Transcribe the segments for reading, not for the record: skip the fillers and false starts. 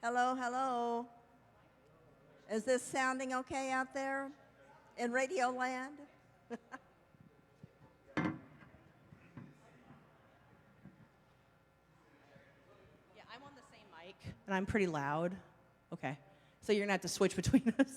Hello, hello. Is this sounding okay out there in Radio Land? Yeah, I'm on the same mic, and I'm pretty loud. Okay. So you're going to have to switch between us.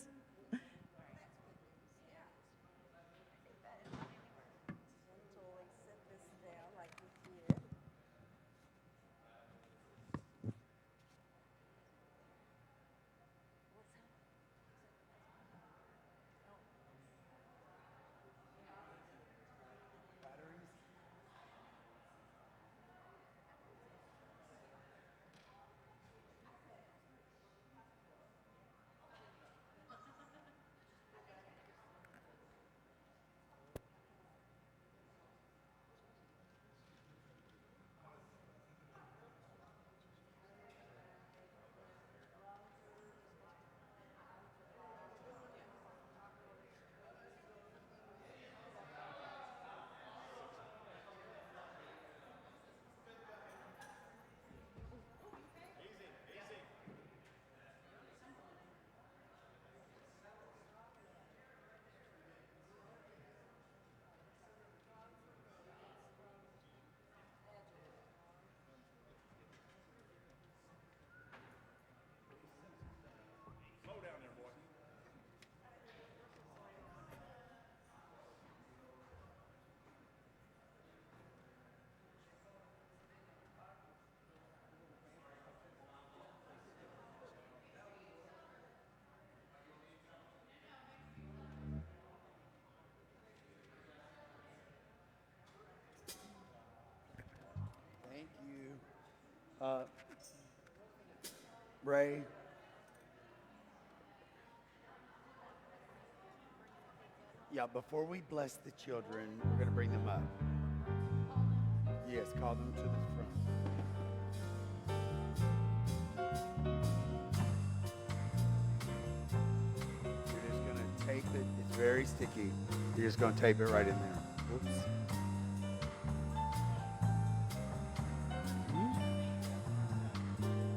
Thank you. Ray, yeah, before we bless the children, we're going to bring them up. Yes, call them to the front. You're just going to tape it. It's very sticky. You're just going to tape it right in there. Whoops.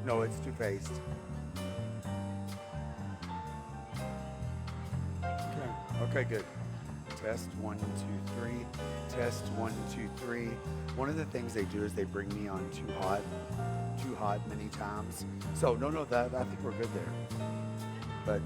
No, it's two-faced. Okay, good. Test 1, 2, 3. Test 1, 2, 3. One of the things they do is they bring me on too hot many times. So no, that I think we're good there. But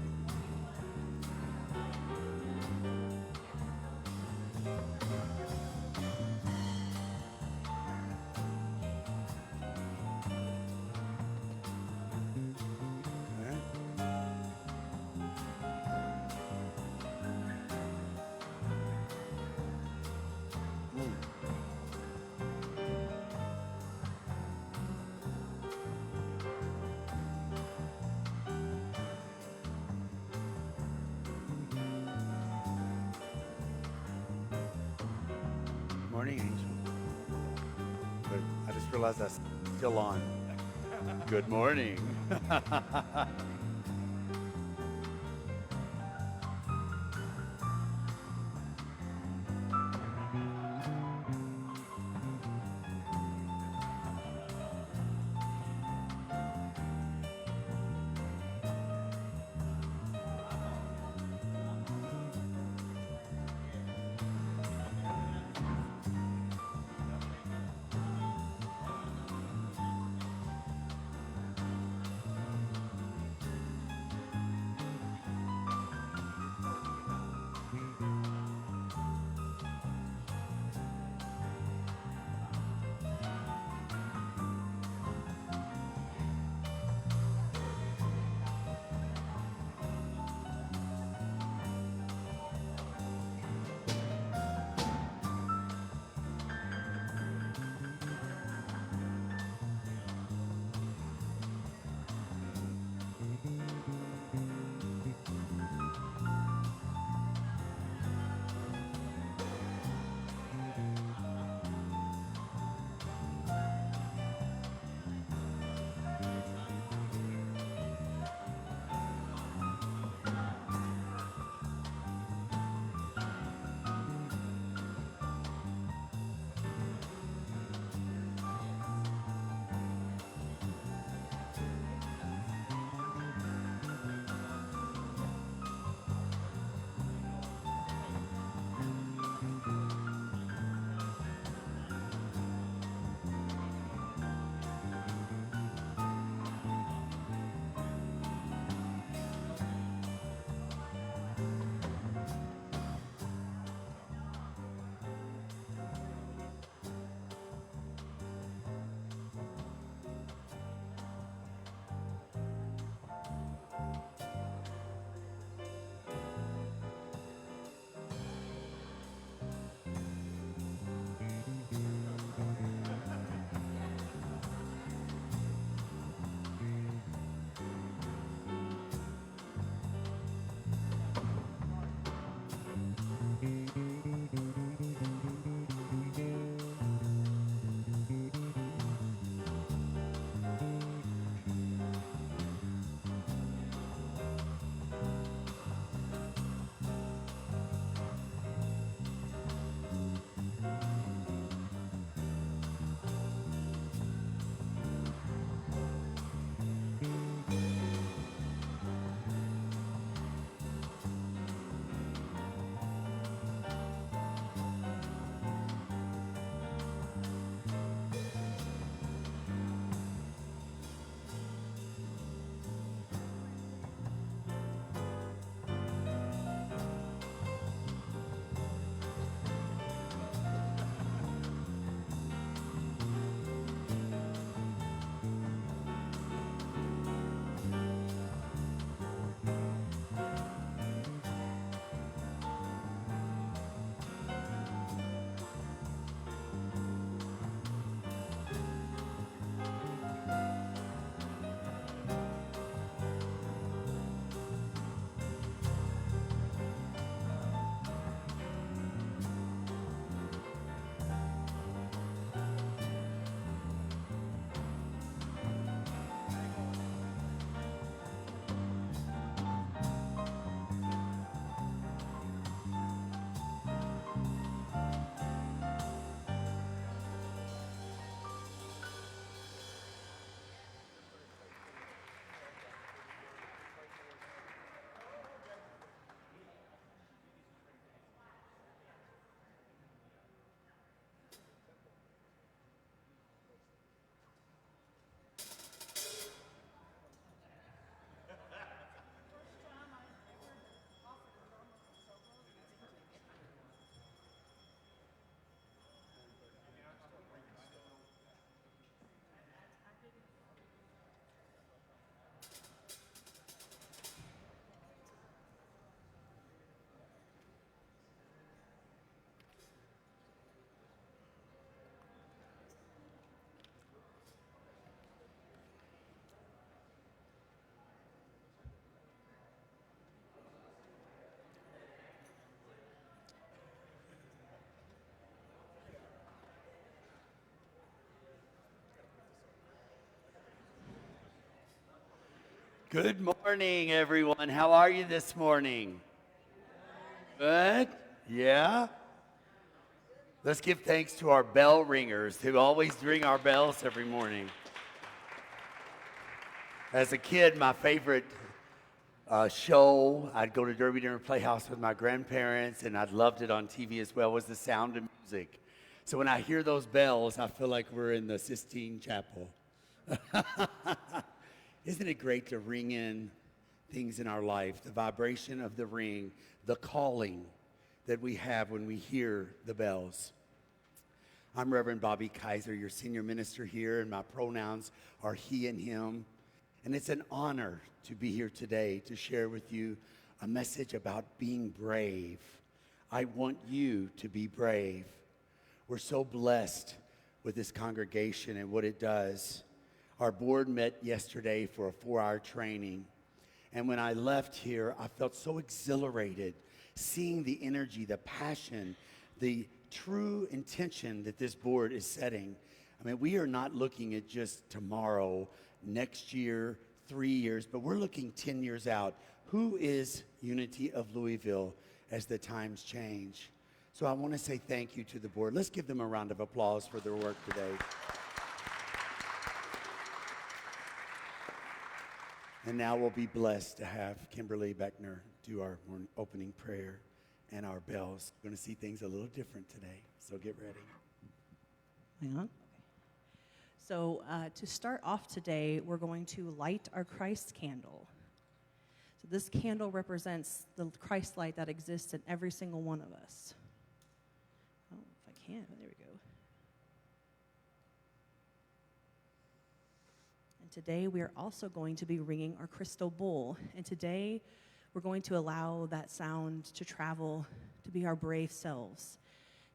morning, Angel. But I just realized that's still on. Good morning. Good morning, everyone. How are you this morning? Good? Yeah? Let's give thanks to our bell ringers who always ring our bells every morning. As a kid, my favorite show, I'd go to Derby Dinner Playhouse with my grandparents, and I'd loved it on TV as well, was The Sound of Music. So when I hear those bells, I feel like we're in the Sistine Chapel. Isn't it great to ring in things in our life, the vibration of the ring, the calling that we have when we hear the bells? I'm Reverend Bobby Kaiser, your senior minister here, and my pronouns are he and him. And it's an honor to be here today to share with you a message about being brave. I want you to be brave. We're so blessed with this congregation and what it does. Our board met yesterday for a 4-hour training. And when I left here, I felt so exhilarated seeing the energy, the passion, the true intention that this board is setting. I mean, we are not looking at just tomorrow, next year, 3 years, but we're looking 10 years out. Who is Unity of Louisville as the times change? So I want to say thank you to the board. Let's give them a round of applause for their work today. And now we'll be blessed to have Kimberly Beckner do our opening prayer and our bells. We're going to see things a little different today, so get ready. Hang on. So to start off today, we're going to light our Christ candle. So this candle represents the Christ light that exists in every single one of us. Oh, if I can, there we go. And today we are also going to be ringing our crystal bowl. And today we're going to allow that sound to travel, to be our brave selves,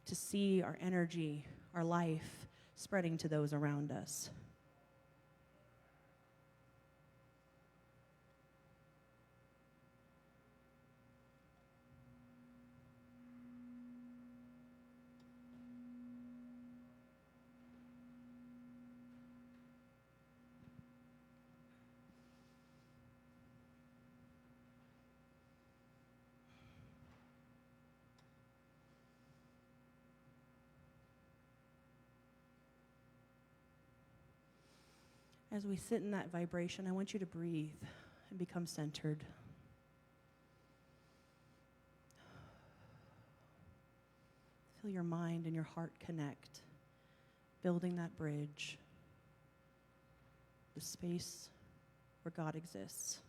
to see our energy, our life, spreading to those around us. As we sit in that vibration, I want you to breathe and become centered. Feel your mind and your heart connect, building that bridge, the space where God exists.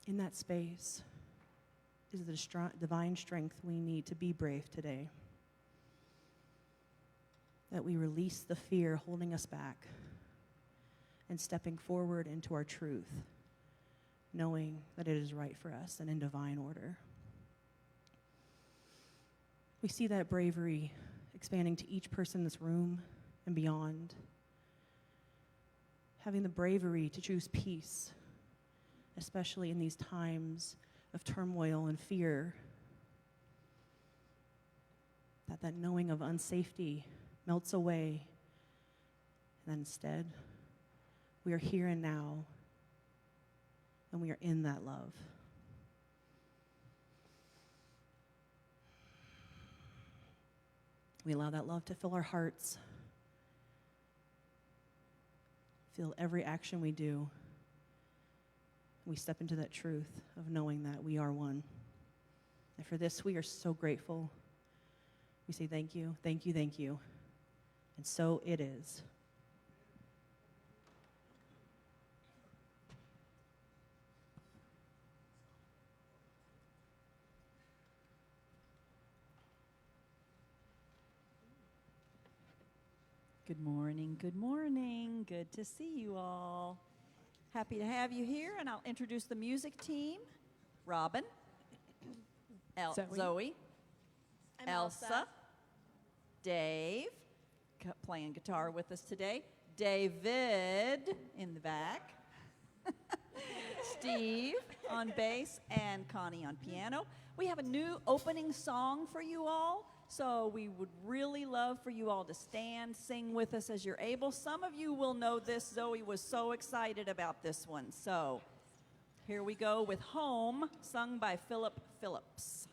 In that space is the divine strength we need to be brave today. That we release the fear holding us back and stepping forward into our truth, knowing that it is right for us and in divine order. We see that bravery expanding to each person in this room and beyond. Having the bravery to choose peace, especially in these times of turmoil and fear. That knowing of unsafety melts away, and then instead, we are here and now, and we are in that love. We allow that love to fill our hearts, fill every action we do. We step into that truth of knowing that we are one. And for this, we are so grateful. We say thank you, thank you, thank you. And so it is. Good morning, good morning. Good to see you all. Happy to have you here, and I'll introduce the music team. Robin, Zoe, I'm Elsa, Dave, playing guitar with us today, David in the back, Steve on bass, and Connie on piano. We have a new opening song for you all. So we would really love for you all to stand, sing with us as you're able. Some of you will know this. Zoe was so excited about this one. So here we go with Home, sung by Philip Phillips.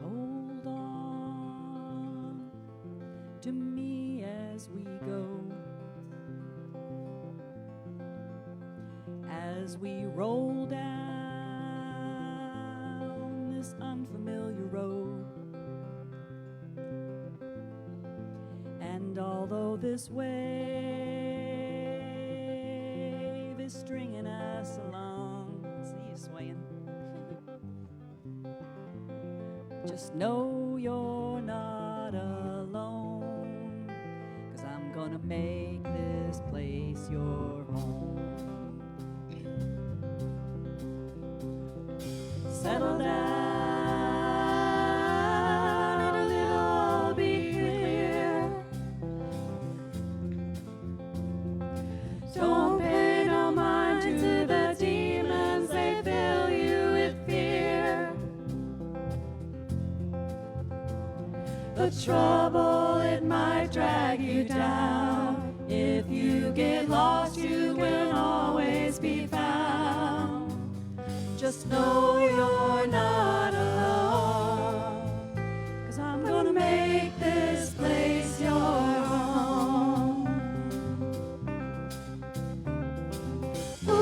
Hold on to me as we go, as we roll down this unfamiliar road. And although this wave is stringing us along, see you swaying. Just know you're not alone, 'cause I'm gonna make this place your home. Settle down, it'll all be clear. Don't pay no mind to the demons, they fill you with fear. The trouble, it might drag you down. If you get lost, you can always be found. Just know you're not alone, 'cause I'm gonna make this place your home. Ooh,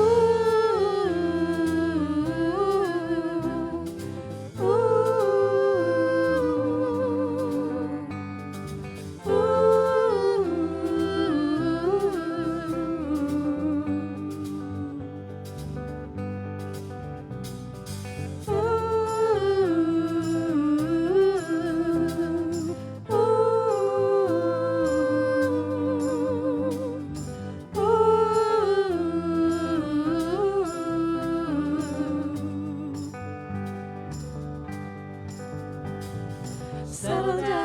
ooh, settle down,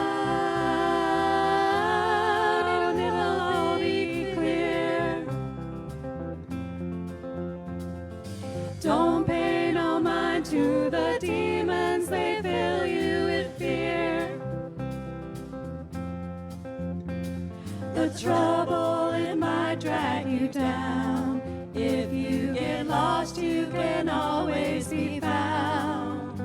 it'll all be clear. Don't pay no mind to the demons, they fill you with fear. The trouble, it might drag you down. If you get lost, you can always be found.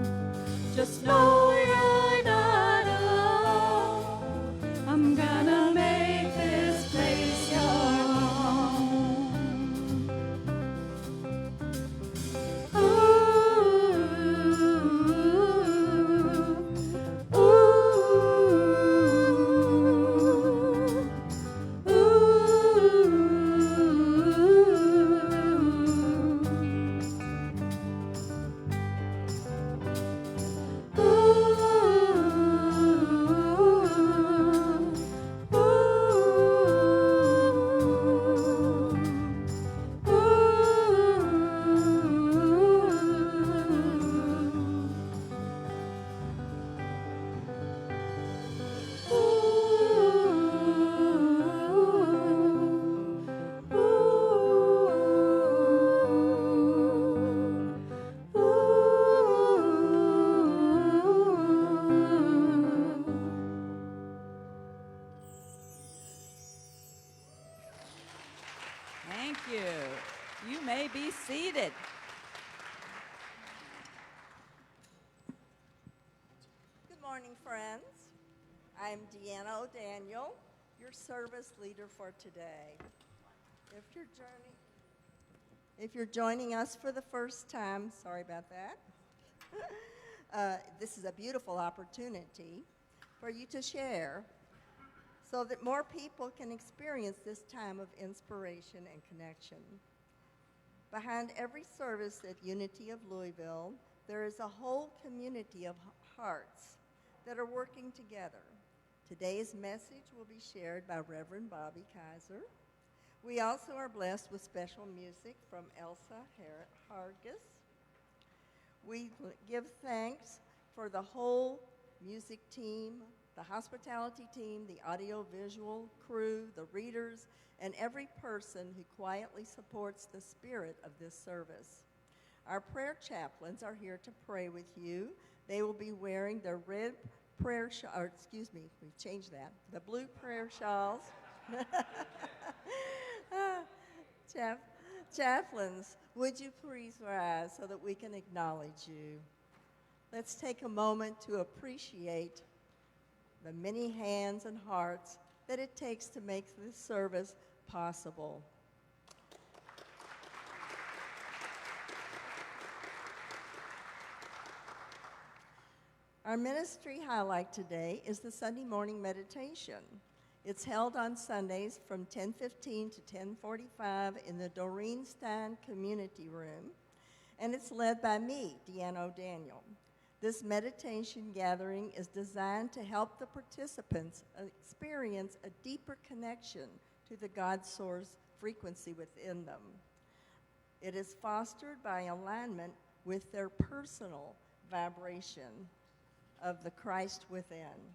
Just know you're not alone. I'm gonna make this place your home. Ooh, ooh, Thank you. You may be seated. Good morning, friends. I'm Deanna O'Daniel, your service leader for today. If you're joining us for the first time, sorry about that. This is a beautiful opportunity for you to share so that more people can experience this time of inspiration and connection. Behind every service at Unity of Louisville, there is a whole community of hearts that are working together. Today's message will be shared by Reverend Bobby Kaiser. We also are blessed with special music from Elsa Hargis. We give thanks for the whole music team, the hospitality team, the audiovisual crew, the readers, and every person who quietly supports the spirit of this service. Our prayer chaplains are here to pray with you. They will be wearing their red prayer shawl, or excuse me, we've changed that, the blue prayer shawls. Chaplains, would you please rise so that we can acknowledge you? Let's take a moment to appreciate the many hands and hearts that it takes to make this service possible. Our ministry highlight today is the Sunday morning meditation. It's held on Sundays from 10:15 to 10:45 in the Doreen Stein Community Room, and it's led by me, Deanne O'Daniel. This meditation gathering is designed to help the participants experience a deeper connection to the God source frequency within them. It is fostered by alignment with their personal vibration of the Christ within.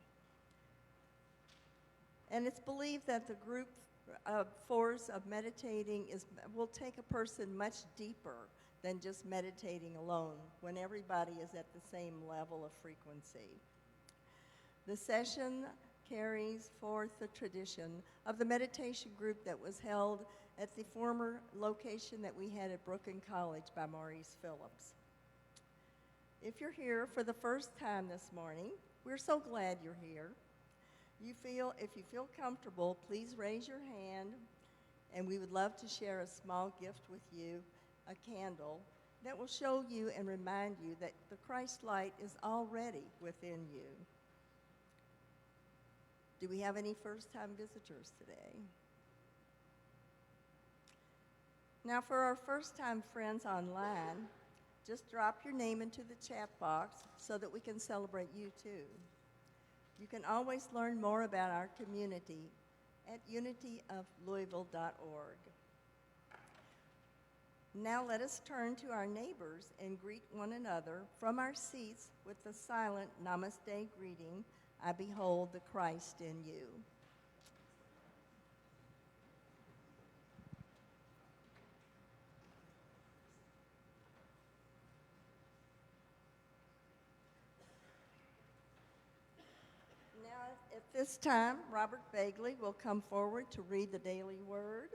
And it's believed that the group force of meditating will take a person much deeper than just meditating alone when everybody is at the same level of frequency. The session carries forth the tradition of the meditation group that was held at the former location that we had at Brooklyn College by Maurice Phillips. If you're here for the first time this morning, we're so glad you're here. If you feel comfortable, please raise your hand, and we would love to share a small gift with you, a candle, that will show you and remind you that the Christ light is already within you. Do we have any first-time visitors today? Now, for our first-time friends online, just drop your name into the chat box so that we can celebrate you too. You can always learn more about our community at unityoflouisville.org. Now let us turn to our neighbors and greet one another from our seats with the silent Namaste greeting, I behold the Christ in you. At this time, Robert Bagley will come forward to read the daily word.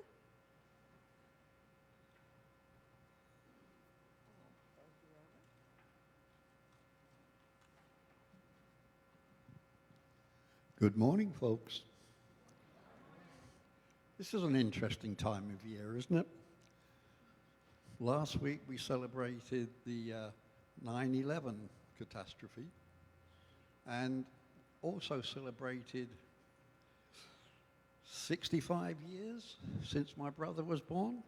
Good morning, folks. This is an interesting time of year, isn't it? Last week we celebrated the 9/11 catastrophe and also celebrated 65 years since my brother was born,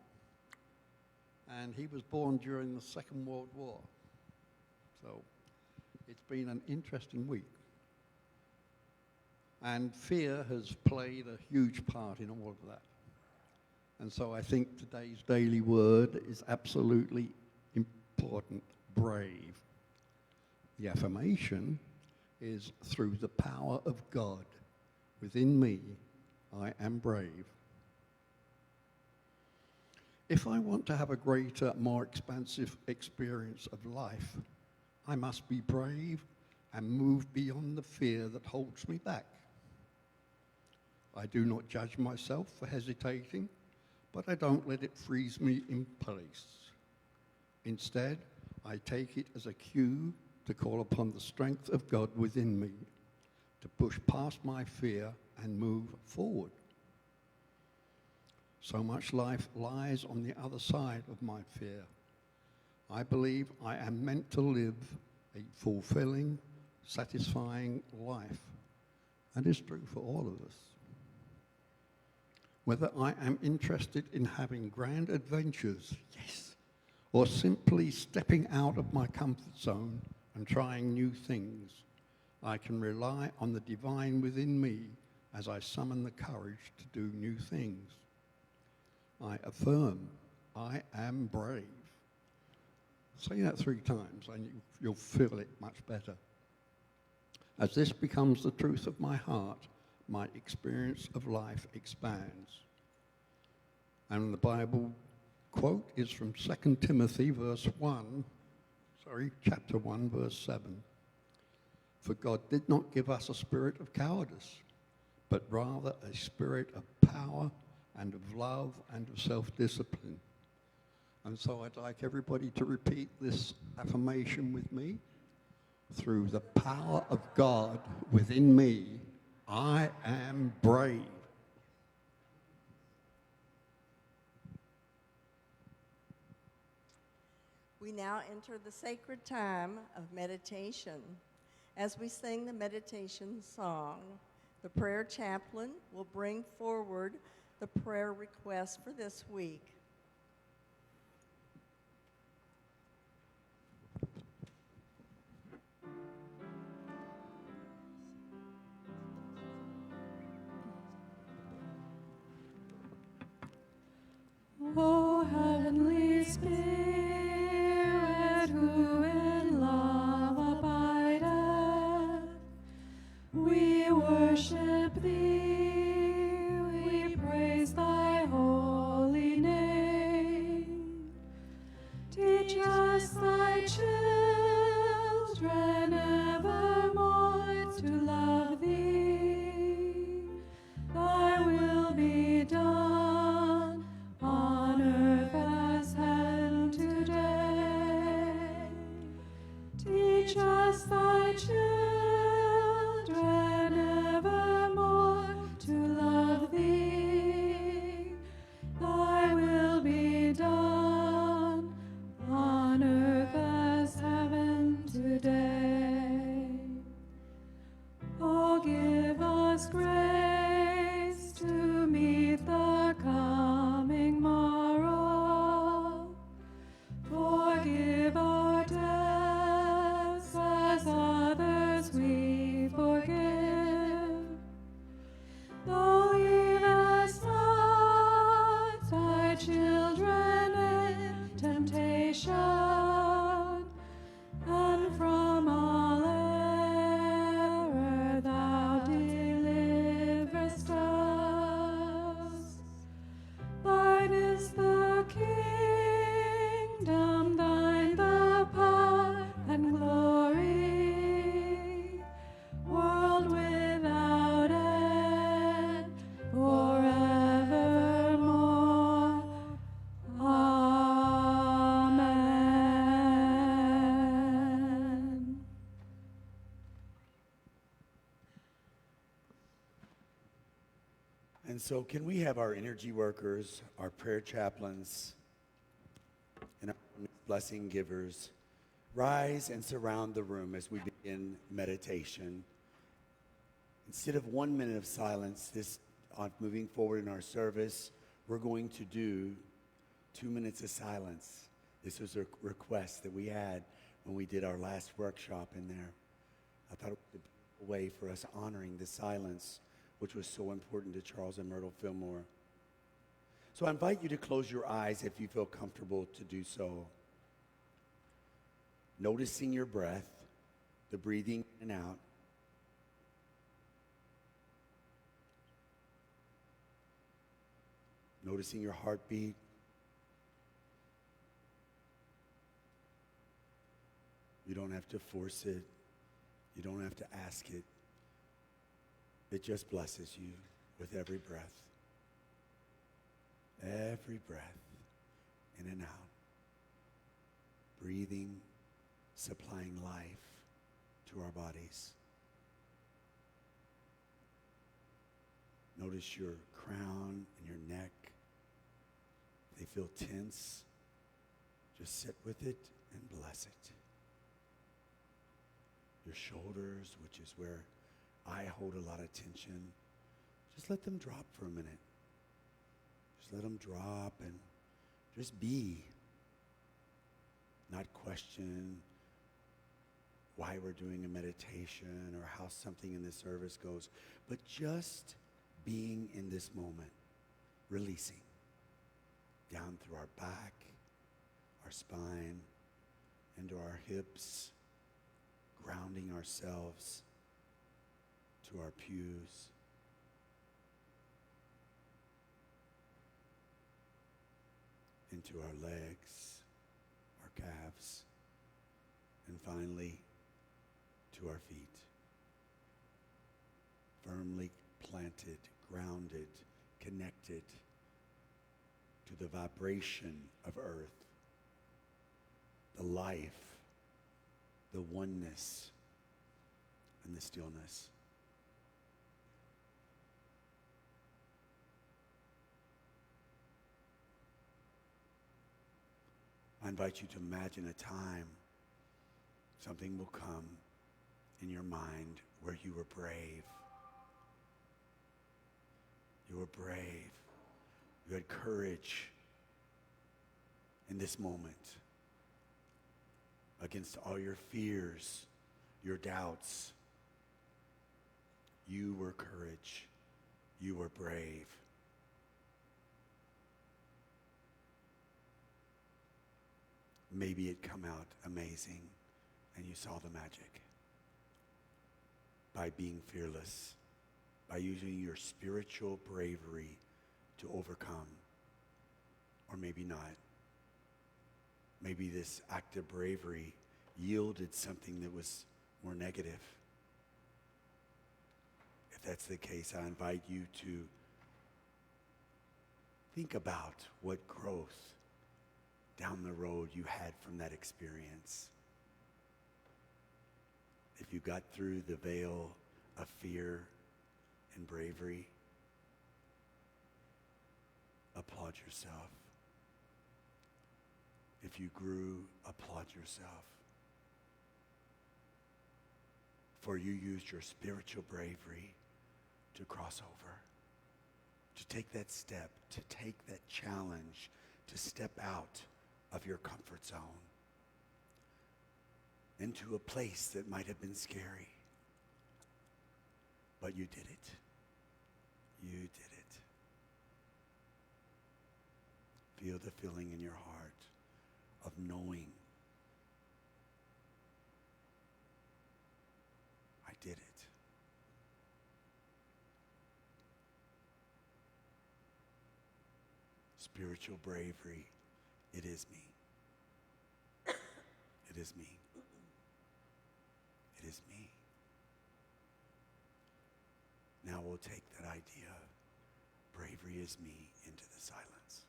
and he was born during the Second World War. So it's been an interesting week. And fear has played a huge part in all of that. And so I think today's daily word is absolutely important, brave. The affirmation is through the power of God within me, I am brave. If I want to have a greater, more expansive experience of life, I must be brave and move beyond the fear that holds me back. I do not judge myself for hesitating, but I don't let it freeze me in place. Instead, I take it as a cue to call upon the strength of God within me, to push past my fear and move forward. So much life lies on the other side of my fear. I believe I am meant to live a fulfilling, satisfying life. That is true for all of us. Whether I am interested in having grand adventures, yes, or simply stepping out of my comfort zone and trying new things, I can rely on the divine within me as I summon the courage to do new things. I affirm, I am brave. Say that 3 times and you'll feel it much better. As this becomes the truth of my heart, my experience of life expands. And the Bible quote is from 2 Timothy chapter 1, verse 7. For God did not give us a spirit of cowardice, but rather a spirit of power and of love and of self-discipline. And so I'd like everybody to repeat this affirmation with me. Through the power of God within me, I am brave. We now enter the sacred time of meditation. As we sing the meditation song, the prayer chaplain will bring forward the prayer request for this week. O heavenly Spirit, who in love abideth, we worship thee, we praise thy holy name. Teach us thy children evermore to love thee. Thy will be done on earth as heaven today. Teach us thy children evermore to love thee. Thy will be done on earth as heaven today. Oh, give us grace to meet the coming morrow. Forgive our debts as others we forgive. Though leave us not thy children in temptation, and from all error thou deliverest us. Thine is the kingdom, thine the power and glory, world without end, forevermore. Amen. And so, can we have our energy workers, our prayer chaplains, and our blessing givers rise and surround the room as we begin meditation? Instead of 1 minute of silence, moving forward in our service, we're going to do 2 minutes of silence. This was a request that we had when we did our last workshop in there. I thought it was a way for us honoring the silence, which was so important to Charles and Myrtle Fillmore. So I invite you to close your eyes if you feel comfortable to do so. Noticing your breath, the breathing in and out. Noticing your heartbeat. You don't have to force it. You don't have to ask it. It just blesses you with every breath. Every breath, in and out. Breathing, supplying life to our bodies. Notice your crown and your neck. They feel tense. Just sit with it and bless it. Your shoulders, which is where I hold a lot of tension, just let them drop for a minute. Just let them drop and just be. Not question why we're doing a meditation or how something in the service goes, but just being in this moment, releasing down through our back, our spine, into our hips, grounding ourselves to our pews, into our legs, our calves, and finally to our feet. Firmly planted, grounded, connected to the vibration of earth, the life, the oneness, and the stillness. I invite you to imagine a time something will come in your mind where you were brave. You were brave. You had courage in this moment against all your fears, your doubts. You were courage. You were brave. Maybe it come out amazing and you saw the magic by being fearless, by using your spiritual bravery to overcome. Or maybe not. Maybe this act of bravery yielded something that was more negative. If that's the case, I invite you to think about what growth down the road you had from that experience. If you got through the veil of fear and bravery, applaud yourself. If you grew, applaud yourself. For you used your spiritual bravery to cross over, to take that step, to take that challenge, to step out of your comfort zone into a place that might have been scary. But you did it. You did it. Feel the feeling in your heart of knowing, I did it. Spiritual bravery, it is me. It is me. It is me. Now we'll take that idea, bravery is me, into the silence.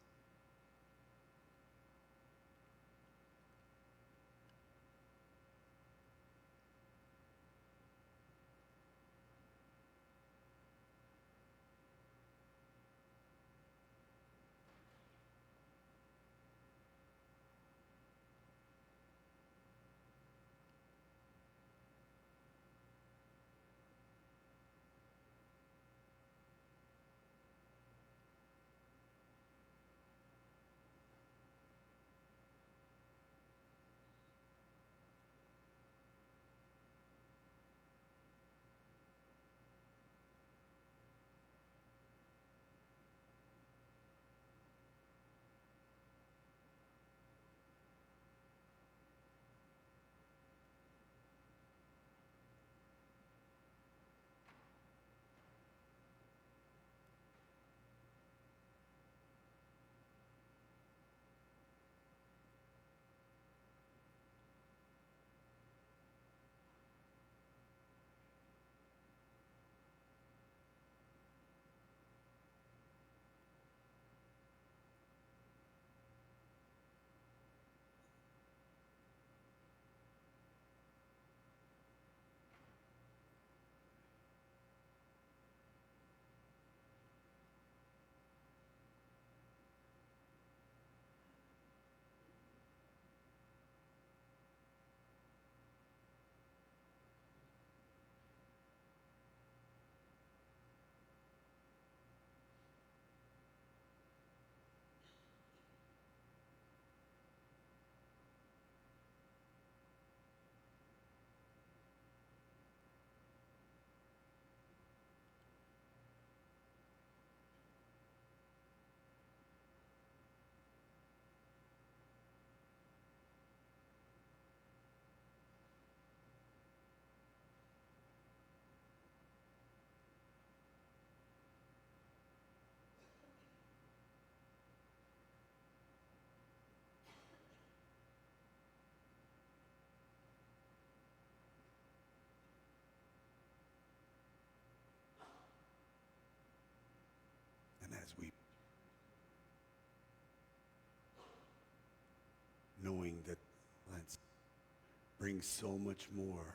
brings so much more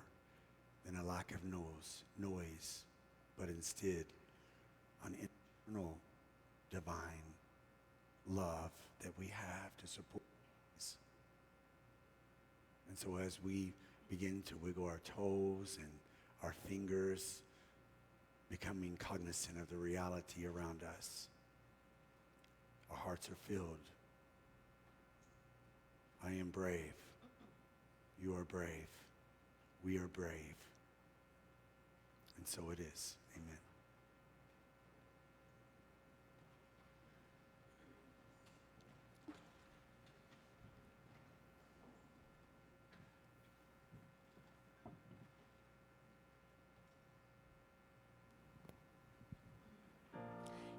than a lack of noise, but instead an internal divine love that we have to support us. And so as we begin to wiggle our toes and our fingers, becoming cognizant of the reality around us, our hearts are filled. I am brave. You are brave. We are brave. And so it is. Amen.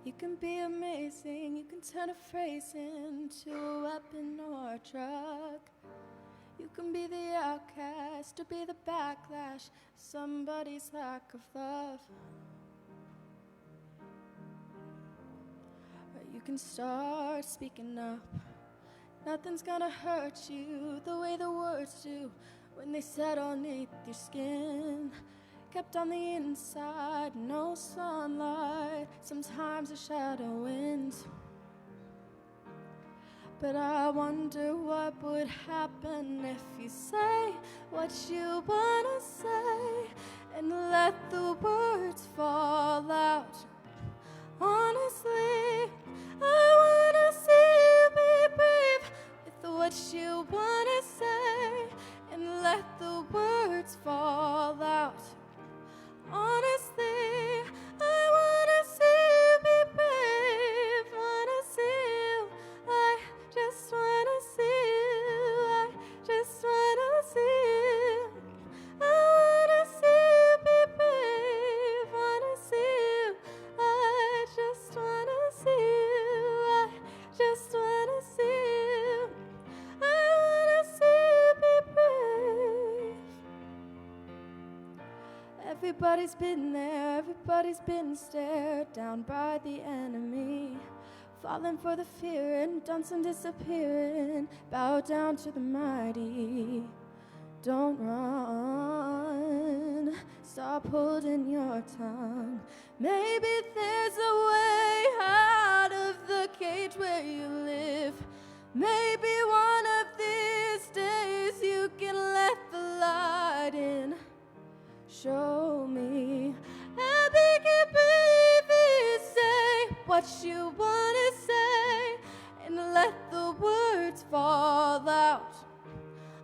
You can be amazing, you can turn a phrase into a weapon or a drug. You can be the outcast or be the backlash, somebody's lack of love. Or you can start speaking up. Nothing's gonna hurt you the way the words do when they settle beneath your skin. Kept on the inside, no sunlight, sometimes a shadow wins. But I wonder what would happen if you say what you wanna say and let the words fall out. Honestly, I wanna see you be brave with what you wanna say and let the words fall out. Honestly, I wanna see you be brave, wanna see you, I just wanna see you, I just wanna see you. I wanna see you be brave, wanna see you, I just wanna see you, I just wanna see you. I wanna see you be brave. Everybody's been there, everybody's been stared down by the enemy. Fallen for the fear and done some disappearing. Bow down to the mighty. Don't run, stop holding your tongue. Maybe there's a way out of the cage where you live. Maybe one of these days you can let the light in. Show me. I think you believe you say what you wanna say and let the words fall out.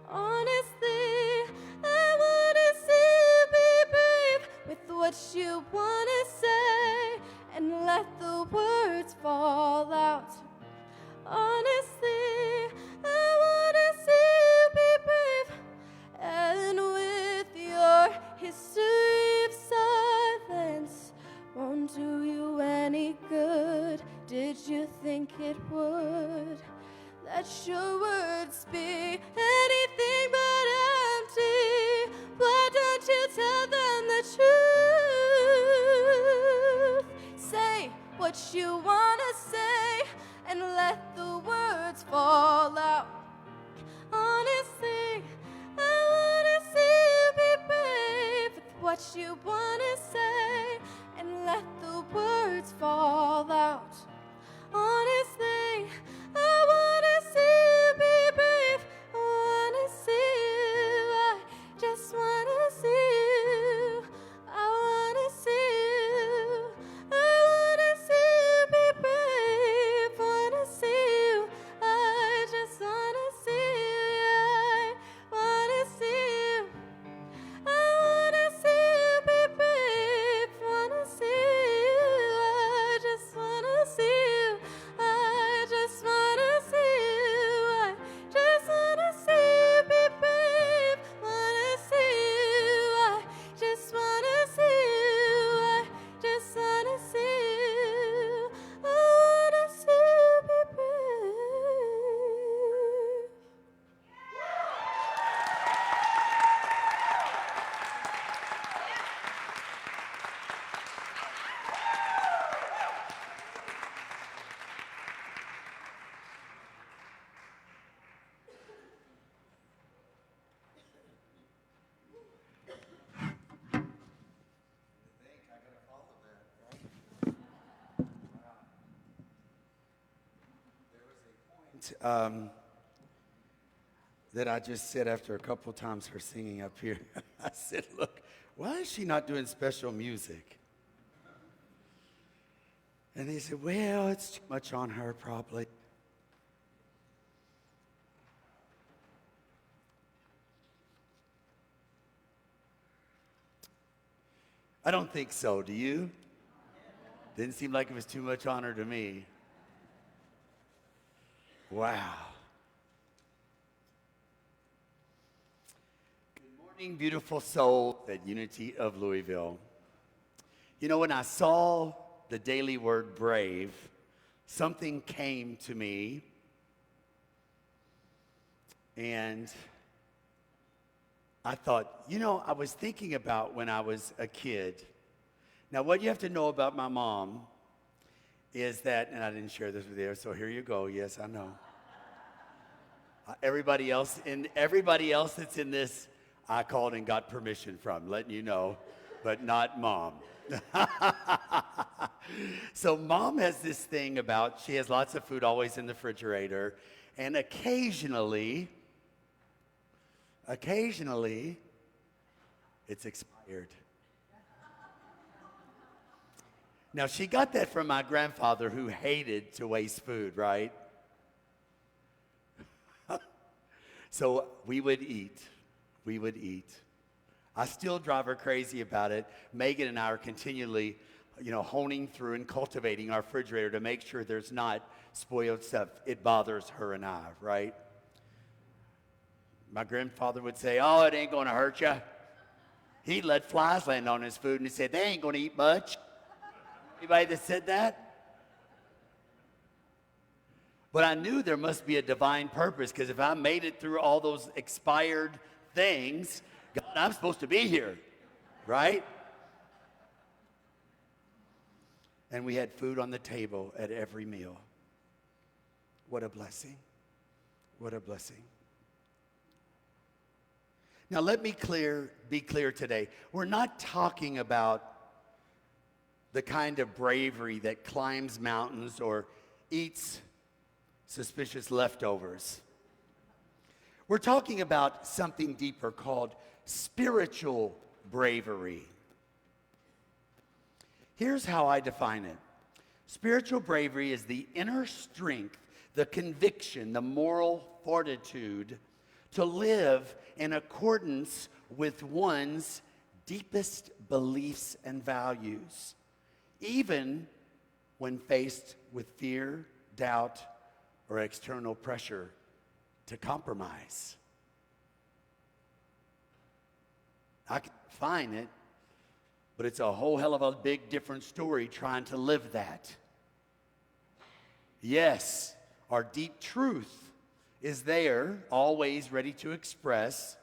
Honestly, I wanna see you be brave with what you wanna say and let the words fall out. Honestly, I wanna see you be brave, and with your history of silence won't do you any good. Did you think it would? Let your words be anything but empty. Why don't you tell them the truth? Say what you wanna say and let the words fall out. Honestly, I wanna see you be brave with what you wanna say and let the words fall out. Honestly, I wanna see you be brave. I wanna see you. I just wanna see you. I wanna see you. I wanna see you be brave. Wanna see you. I just wanna see you. I wanna see you. I wanna see you be brave. Wanna see you. I just wanna see you. I that I just said after a couple times her singing up here. I said, look, why is she not doing special music? And they said, well, it's too much on her probably. I don't think so, do you? Didn't seem like it was too much on her to me. Wow. Good morning, beautiful soul at Unity of Louisville. You know, when I saw the daily word brave, something came to me, and I thought, you know, I was thinking about when I was a kid. Now, what you have to know about my mom is that, and I didn't share this with you, so here you go. Yes, I know. Everybody else that's in this, I called and got permission from, letting you know, but not Mom. So Mom has this thing about, she has lots of food always in the refrigerator, and occasionally, it's expired. Now, she got that from my grandfather, who hated to waste food, right? So we would eat. I still drive her crazy about it. Megan and I are continually, honing through and cultivating our refrigerator to make sure there's not spoiled stuff. It bothers her and I, right? My grandfather would say, oh, it ain't going to hurt you. He'd let flies land on his food, and he said, they ain't going to eat much. Anybody that said that? But I knew there must be a divine purpose, because if I made it through all those expired things, God, I'm supposed to be here, right? And we had food on the table at every meal. What a blessing. What a blessing. Now, let me be clear today. We're not talking about the kind of bravery that climbs mountains or eats suspicious leftovers. We're talking about something deeper called spiritual bravery. Here's how I define it. Spiritual bravery is the inner strength, the conviction, the moral fortitude to live in accordance with one's deepest beliefs and values, even when faced with fear, doubt, or external pressure to compromise. I can define it, but it's a whole hell of a big different story trying to live that. Yes, our deep truth is there, always ready to express,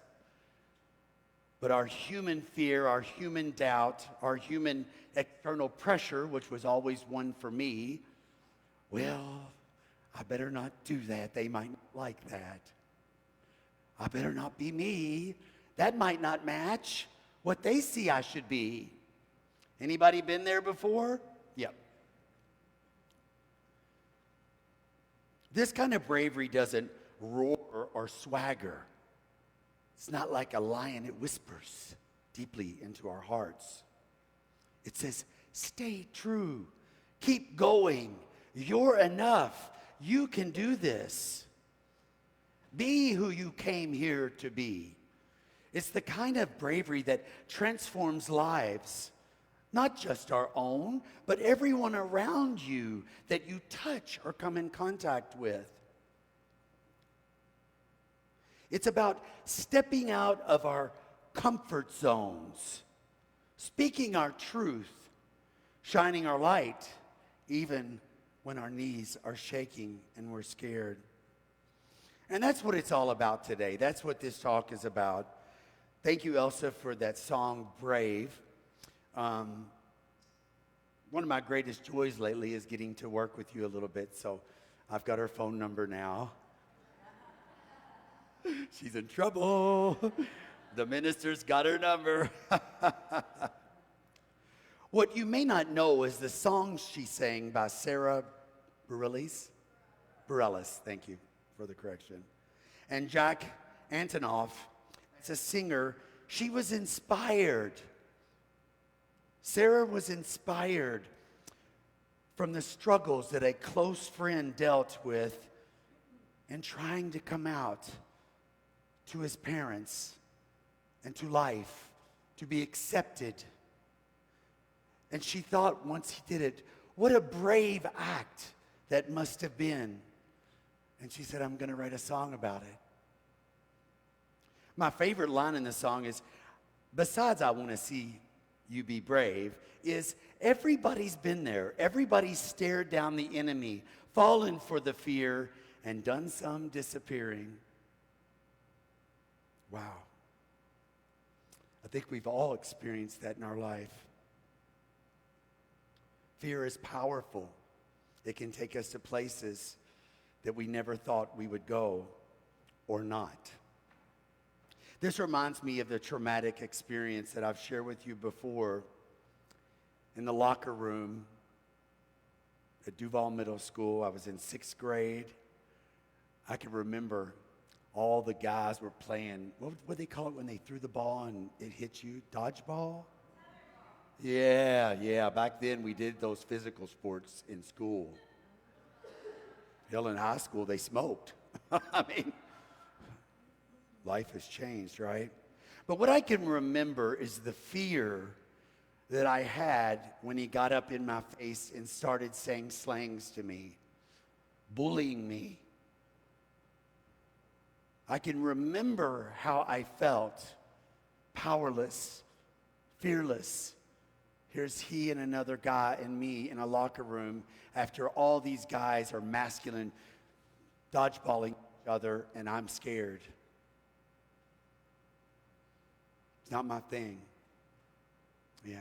but our human fear, our human doubt, our human external pressure, which was always one for me, well, I better not do that. They might not like that. I better not be me. That might not match what they see I should be. Anybody been there before? Yep. This kind of bravery doesn't roar or swagger. It's not like a lion. It whispers deeply into our hearts. It says, stay true. Keep going. You're enough. You can do this. Be who you came here to be. It's the kind of bravery that transforms lives, not just our own, but everyone around you that you touch or come in contact with. It's about stepping out of our comfort zones, speaking our truth, shining our light, even when our knees are shaking and we're scared. And that's what it's all about today. That's what this talk is about. Thank you, Elsa, for that song, Brave. One of my greatest joys lately is getting to work with you a little bit, so I've got her phone number now. She's in trouble. The minister's got her number. What you may not know is the song she sang by Sarah Bareilles. Thank you. for the correction. And Jack Antonoff, as a singer, she was inspired. Sarah was inspired from the struggles that a close friend dealt with in trying to come out to his parents and to life, to be accepted. And she thought once he did it, what a brave act that must have been. And she said, I'm going to write a song about it. My favorite line in the song is, besides I want to see you be brave, is everybody's been there. Everybody's stared down the enemy, fallen for the fear, and done some disappearing. Wow. I think we've all experienced that in our life. Fear is powerful. It can take us to places that we never thought we would go or not. This reminds me of the traumatic experience that I've shared with you before in the locker room at Duval Middle School. I was in 6th grade. I can remember all the guys were playing, what would they call it when they threw the ball and it hit you? Dodgeball? Yeah. Back then we did those physical sports in school. Hell, in high school they smoked. I mean, life has changed, right? But what I can remember is the fear that I had when he got up in my face and started saying slangs to me, bullying me. I can remember how I felt powerless, fearless. Here's he and another guy and me in a locker room after all these guys are masculine, dodgeballing each other, and I'm scared. It's not my thing. Yeah.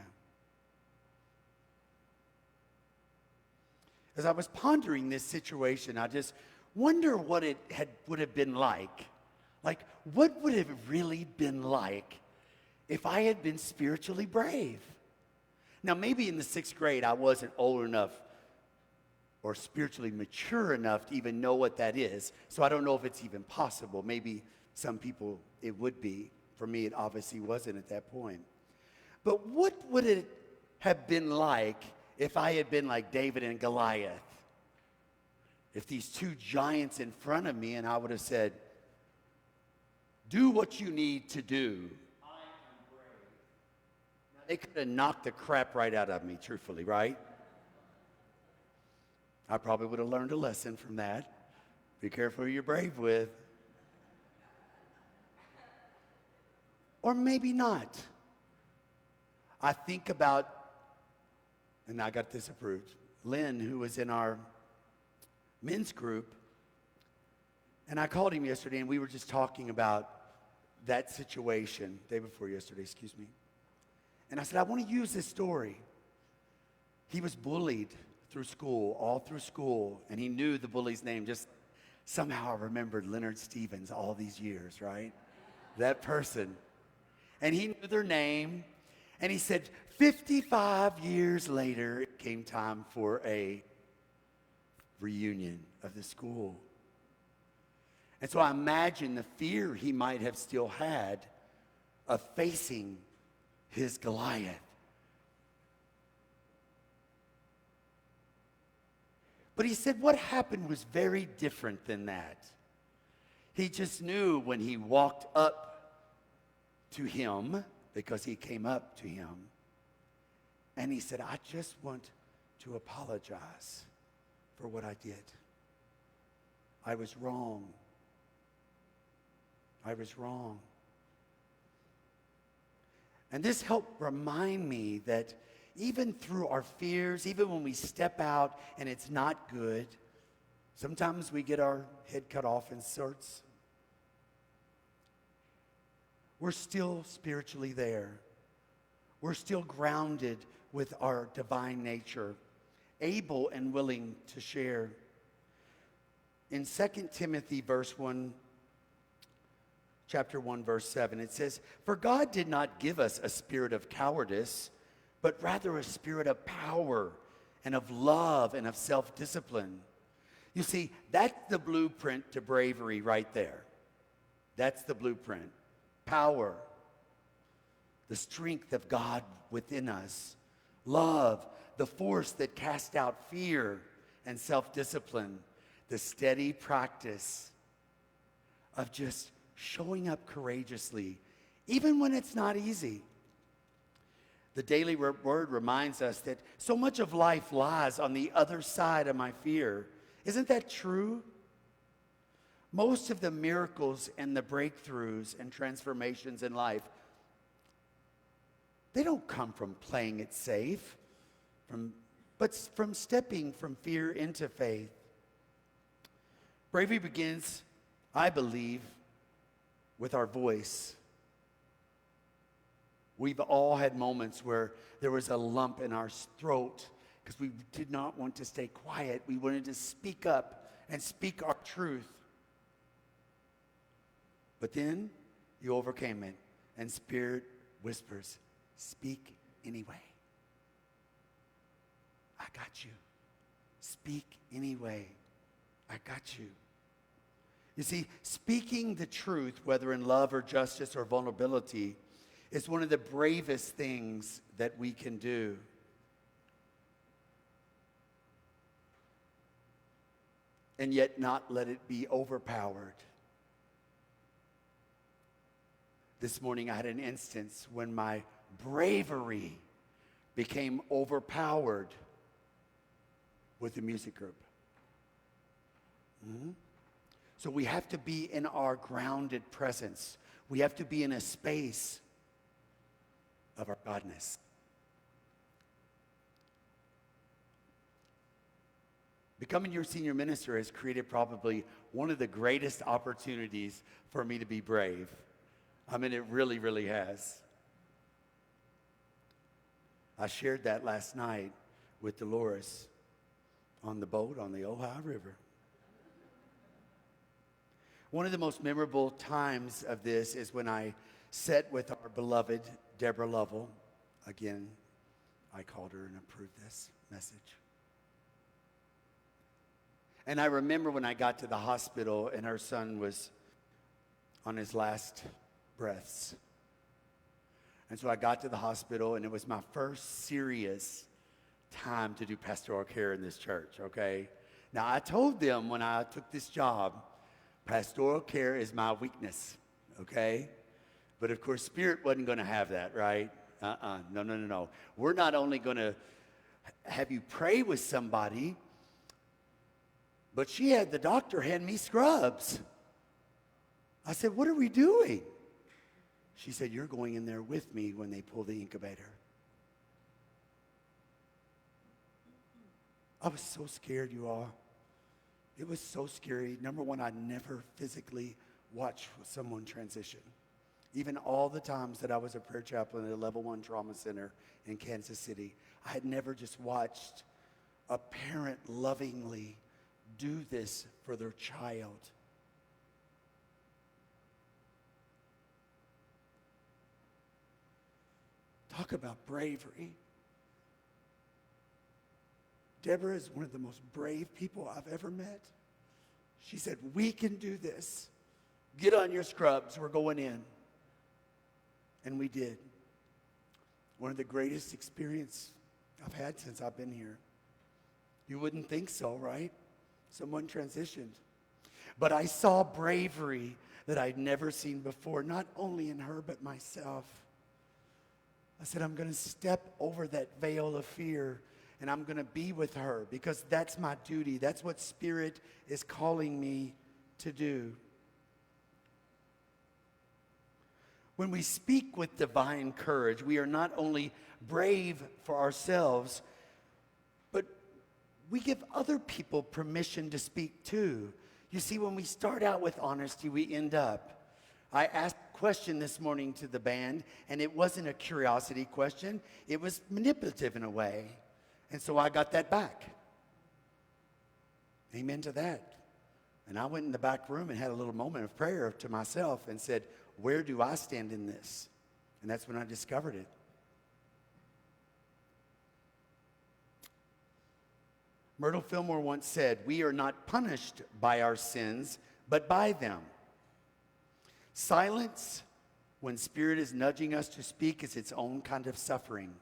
As I was pondering this situation, I just wonder what it would have been like. Like, what would it have really been like if I had been spiritually brave? Now, maybe in the 6th grade, I wasn't old enough or spiritually mature enough to even know what that is. So I don't know if it's even possible. Maybe some people it would be. For me, it obviously wasn't at that point. But what would it have been like if I had been like David and Goliath? If these two giants in front of me and I would have said, do what you need to do. I am brave. Now, they could have knocked the crap right out of me, truthfully, right? I probably would have learned a lesson from that. Be careful who you're brave with. Or maybe not. I think about, and I got this approved, Lynn, who was in our men's group, and I called him yesterday, and we were just talking about that situation, day before yesterday, excuse me. And I said, I want to use this story. He was bullied through school, all through school, and he knew the bully's name. Just somehow I remembered Leonard Stevens all these years, right? That person. And he knew their name, and he said, 55 years later, it came time for a reunion of the school. And so I imagine the fear he might have still had of facing his Goliath. But he said what happened was very different than that. He just knew when he walked up to him, because he came up to him, and he said, I just want to apologize for what I did. I was wrong. I was wrong. And this helped remind me that even through our fears, even when we step out and it's not good, sometimes we get our head cut off in sorts. We're still spiritually there. We're still grounded with our divine nature, able and willing to share. In 2 Timothy chapter 1, verse 7, it says, For God did not give us a spirit of cowardice, but rather a spirit of power and of love and of self-discipline. You see, that's the blueprint to bravery right there. That's the blueprint. Power, the strength of God within us. Love, the force that casts out fear and self-discipline. The steady practice of just showing up courageously, even when it's not easy. The daily word reminds us that so much of life lies on the other side of my fear. Isn't that true? Most of the miracles and the breakthroughs and transformations in life, they don't come from playing it safe, but from stepping from fear into faith. Bravery begins, I believe, with our voice. We've all had moments where there was a lump in our throat because we did not want to stay quiet. We wanted to speak up and speak our truth. But then you overcame it, and Spirit whispers, speak anyway. I got you. Speak anyway. I got you. You see, speaking the truth, whether in love or justice or vulnerability, is one of the bravest things that we can do. And yet not let it be overpowered. This morning I had an instance when my bravery became overpowered with the music group. So we have to be in our grounded presence. We have to be in a space of our godness. Becoming your senior minister has created probably one of the greatest opportunities for me to be brave. I mean, it really, really has. I shared that last night with Dolores on the boat on the Ohio River. One of the most memorable times of this is when I sat with our beloved Deborah Lovell. Again, I called her and approved this message. And I remember when I got to the hospital and her son was on his last breaths. And so I got to the hospital, and it was my first serious time to do pastoral care in this church, okay? Now, I told them when I took this job, pastoral care is my weakness, okay? But of course, Spirit wasn't going to have that, right? No. We're not only going to have you pray with somebody, but she had the doctor hand me scrubs. I said, what are we doing? She said, you're going in there with me when they pull the incubator. I was so scared, you all. It was so scary. Number one, I never physically watched someone transition. Even all the times that I was a prayer chaplain at a level 1 trauma center in Kansas City, I had never just watched a parent lovingly do this for their child. Talk about bravery. Deborah is one of the most brave people I've ever met. She said, we can do this. Get on your scrubs, we're going in. And we did. One of the greatest experiences I've had since I've been here. You wouldn't think so, right? Someone transitioned. But I saw bravery that I'd never seen before, not only in her, but myself. I said, I'm going to step over that veil of fear, and I'm going to be with her because that's my duty. That's what Spirit is calling me to do. When we speak with divine courage, we are not only brave for ourselves, but we give other people permission to speak too. You see, when we start out with honesty, we end up. I asked a question this morning to the band, and it wasn't a curiosity question. It was manipulative in a way. And so I got that back. Amen to that. And I went in the back room and had a little moment of prayer to myself and said, where do I stand in this? And that's when I discovered it. Myrtle Fillmore once said, "We are not punished by our sins, but by them." Silence, when Spirit is nudging us to speak, is its own kind of suffering.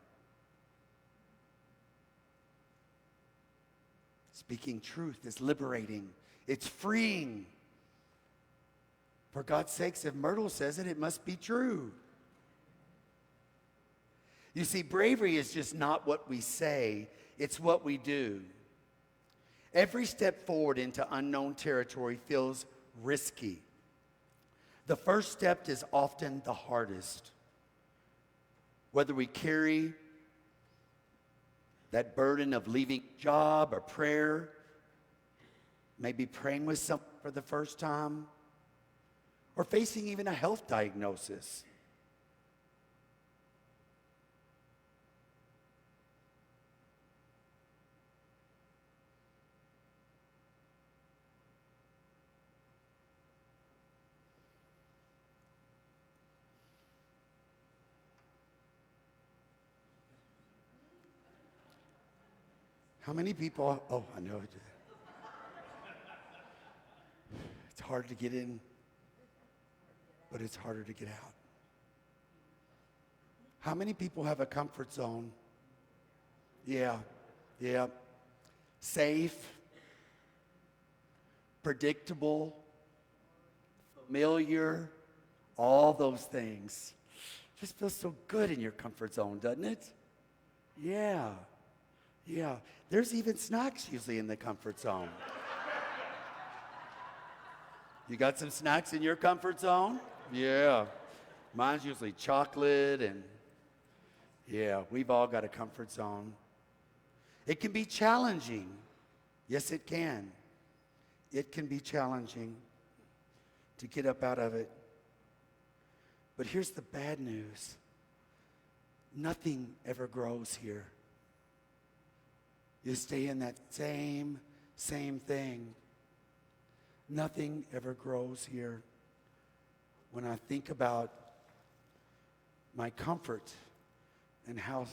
Speaking truth is liberating. It's freeing. For God's sakes, if Myrtle says it, it must be true. You see, bravery is just not what we say, it's what we do. Every step forward into unknown territory feels risky. The first step is often the hardest. Whether we carry that burden of leaving a job or prayer, maybe praying with someone for the first time, or facing even a health diagnosis. How many people, oh, I know. It's hard to get in, but it's harder to get out. How many people have a comfort zone? Yeah. Safe, predictable, familiar, all those things. Just feels so good in your comfort zone, doesn't it? Yeah. There's even snacks usually in the comfort zone. You got some snacks in your comfort zone? Yeah. Mine's usually chocolate and yeah, we've all got a comfort zone. It can be challenging. Yes, it can. It can be challenging to get up out of it. But here's the bad news. Nothing ever grows here. You stay in that same thing. Nothing ever grows here. When I think about my comfort and how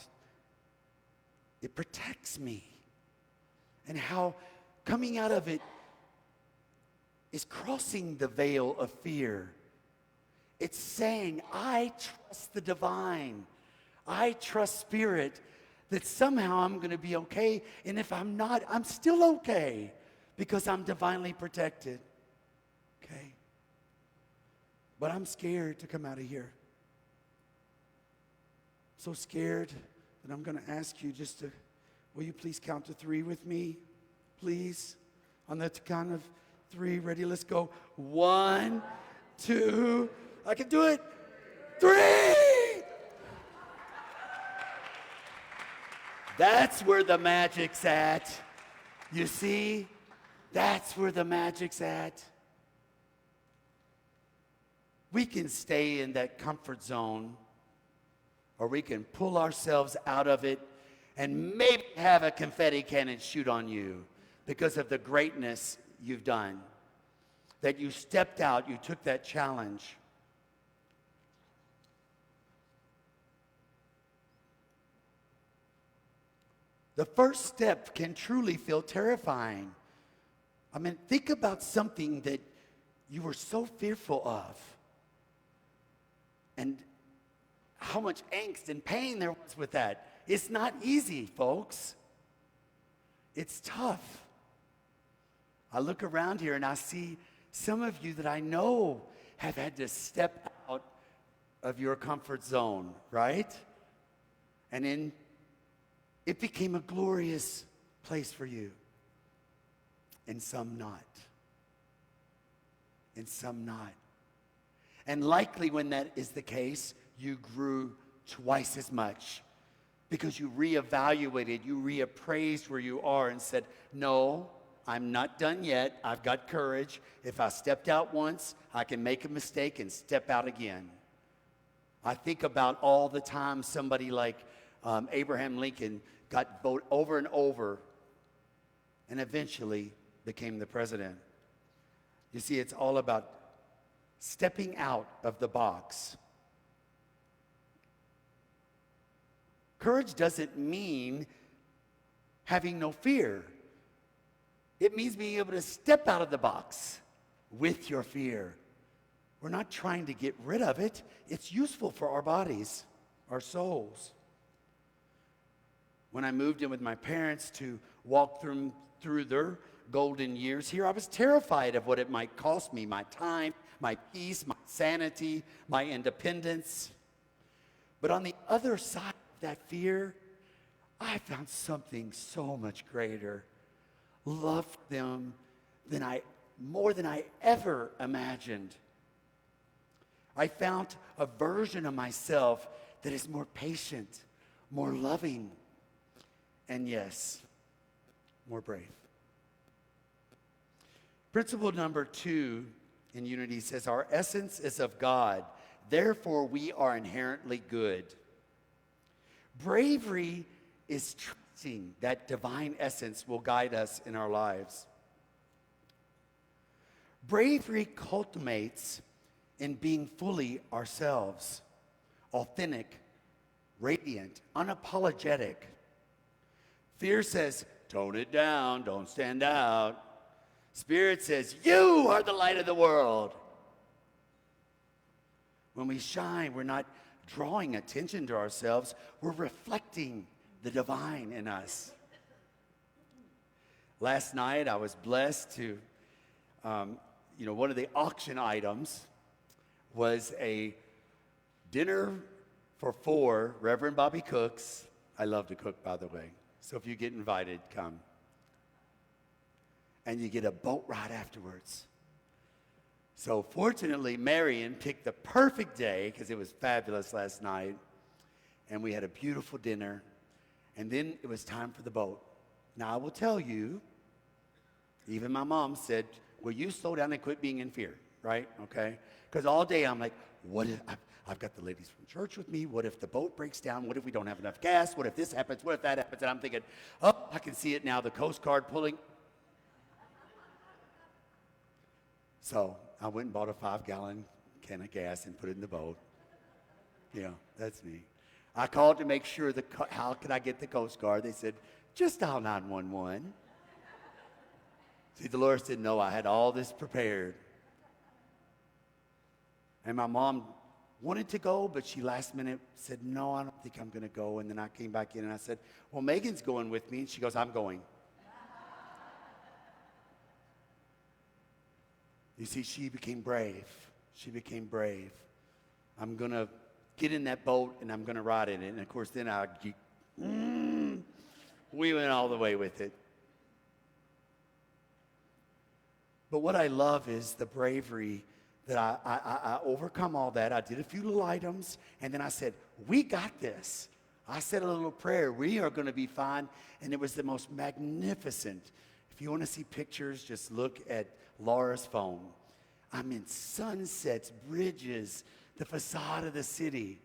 it protects me and how coming out of it is crossing the veil of fear. It's saying, I trust the divine. I trust Spirit that somehow I'm going to be okay. And if I'm not, I'm still okay because I'm divinely protected. Okay? But I'm scared to come out of here. So scared that I'm going to ask you just to, will you please count to 3 with me? Please. On the count of 3. Ready? Let's go. 1, 2. I can do it. 3. That's where the magic's at. You see? That's where the magic's at. We can stay in that comfort zone, or we can pull ourselves out of it and maybe have a confetti cannon shoot on you because of the greatness you've done. That you stepped out, you took that challenge. The first step can truly feel terrifying. I mean, think about something that you were so fearful of and how much angst and pain there was with that. It's not easy, folks. It's tough. I look around here and I see some of you that I know have had to step out of your comfort zone, right? And then it became a glorious place for you. And some not. And some not. And likely when that is the case, you grew twice as much because you reevaluated, you reappraised where you are and said, no, I'm not done yet. I've got courage. If I stepped out once, I can make a mistake and step out again. I think about all the time somebody like Abraham Lincoln got voted over and over and eventually became the president. You see, it's all about stepping out of the box. Courage doesn't mean having no fear. It means being able to step out of the box with your fear. We're not trying to get rid of it. It's useful for our bodies, our souls. When I moved in with my parents to walk through their golden years here, I was terrified of what it might cost me, my time, my peace, my sanity, my independence. But on the other side of that fear, I found something so much greater. Love for them more than I ever imagined. I found a version of myself that is more patient, more loving, and yes, more brave. Principle number 2 in unity says, our essence is of God, therefore we are inherently good. Bravery is trusting that divine essence will guide us in our lives. Bravery culminates in being fully ourselves, authentic, radiant, unapologetic. Fear says, tone it down, don't stand out. Spirit says, you are the light of the world. When we shine, we're not drawing attention to ourselves, we're reflecting the divine in us. Last night, I was blessed to, one of the auction items was a dinner for 4 Reverend Bobby Cooks. I love to cook, by the way. So if you get invited, come. And you get a boat ride afterwards. So fortunately, Marion picked the perfect day because it was fabulous last night. And we had a beautiful dinner. And then it was time for the boat. Now, I will tell you, even my mom said, will you slow down and quit being in fear, right? Okay? Because all day I'm like, what if I've got the ladies from church with me? What if the boat breaks down? What if we don't have enough gas? What if this happens? What if that happens? And I'm thinking, oh, I can see it now, the Coast Guard pulling. So I went and bought a 5-gallon can of gas and put it in the boat. Yeah, that's me. I called to make sure, how could I get the Coast Guard? They said, just dial 911. See, Dolores didn't know I had all this prepared. And my mom wanted to go, but she last minute said, no, I don't think I'm going to go. And then I came back in and I said, well, Megan's going with me. And she goes, I'm going. You see, she became brave. She became brave. I'm going to get in that boat and I'm going to ride in it. And of course, then we went all the way with it. But what I love is the bravery that I overcome all that. I did a few little items, and then I said, we got this. I said a little prayer. We are going to be fine. And it was the most magnificent. If you want to see pictures, just look at Laura's phone. I mean, sunsets, bridges, the facade of the city.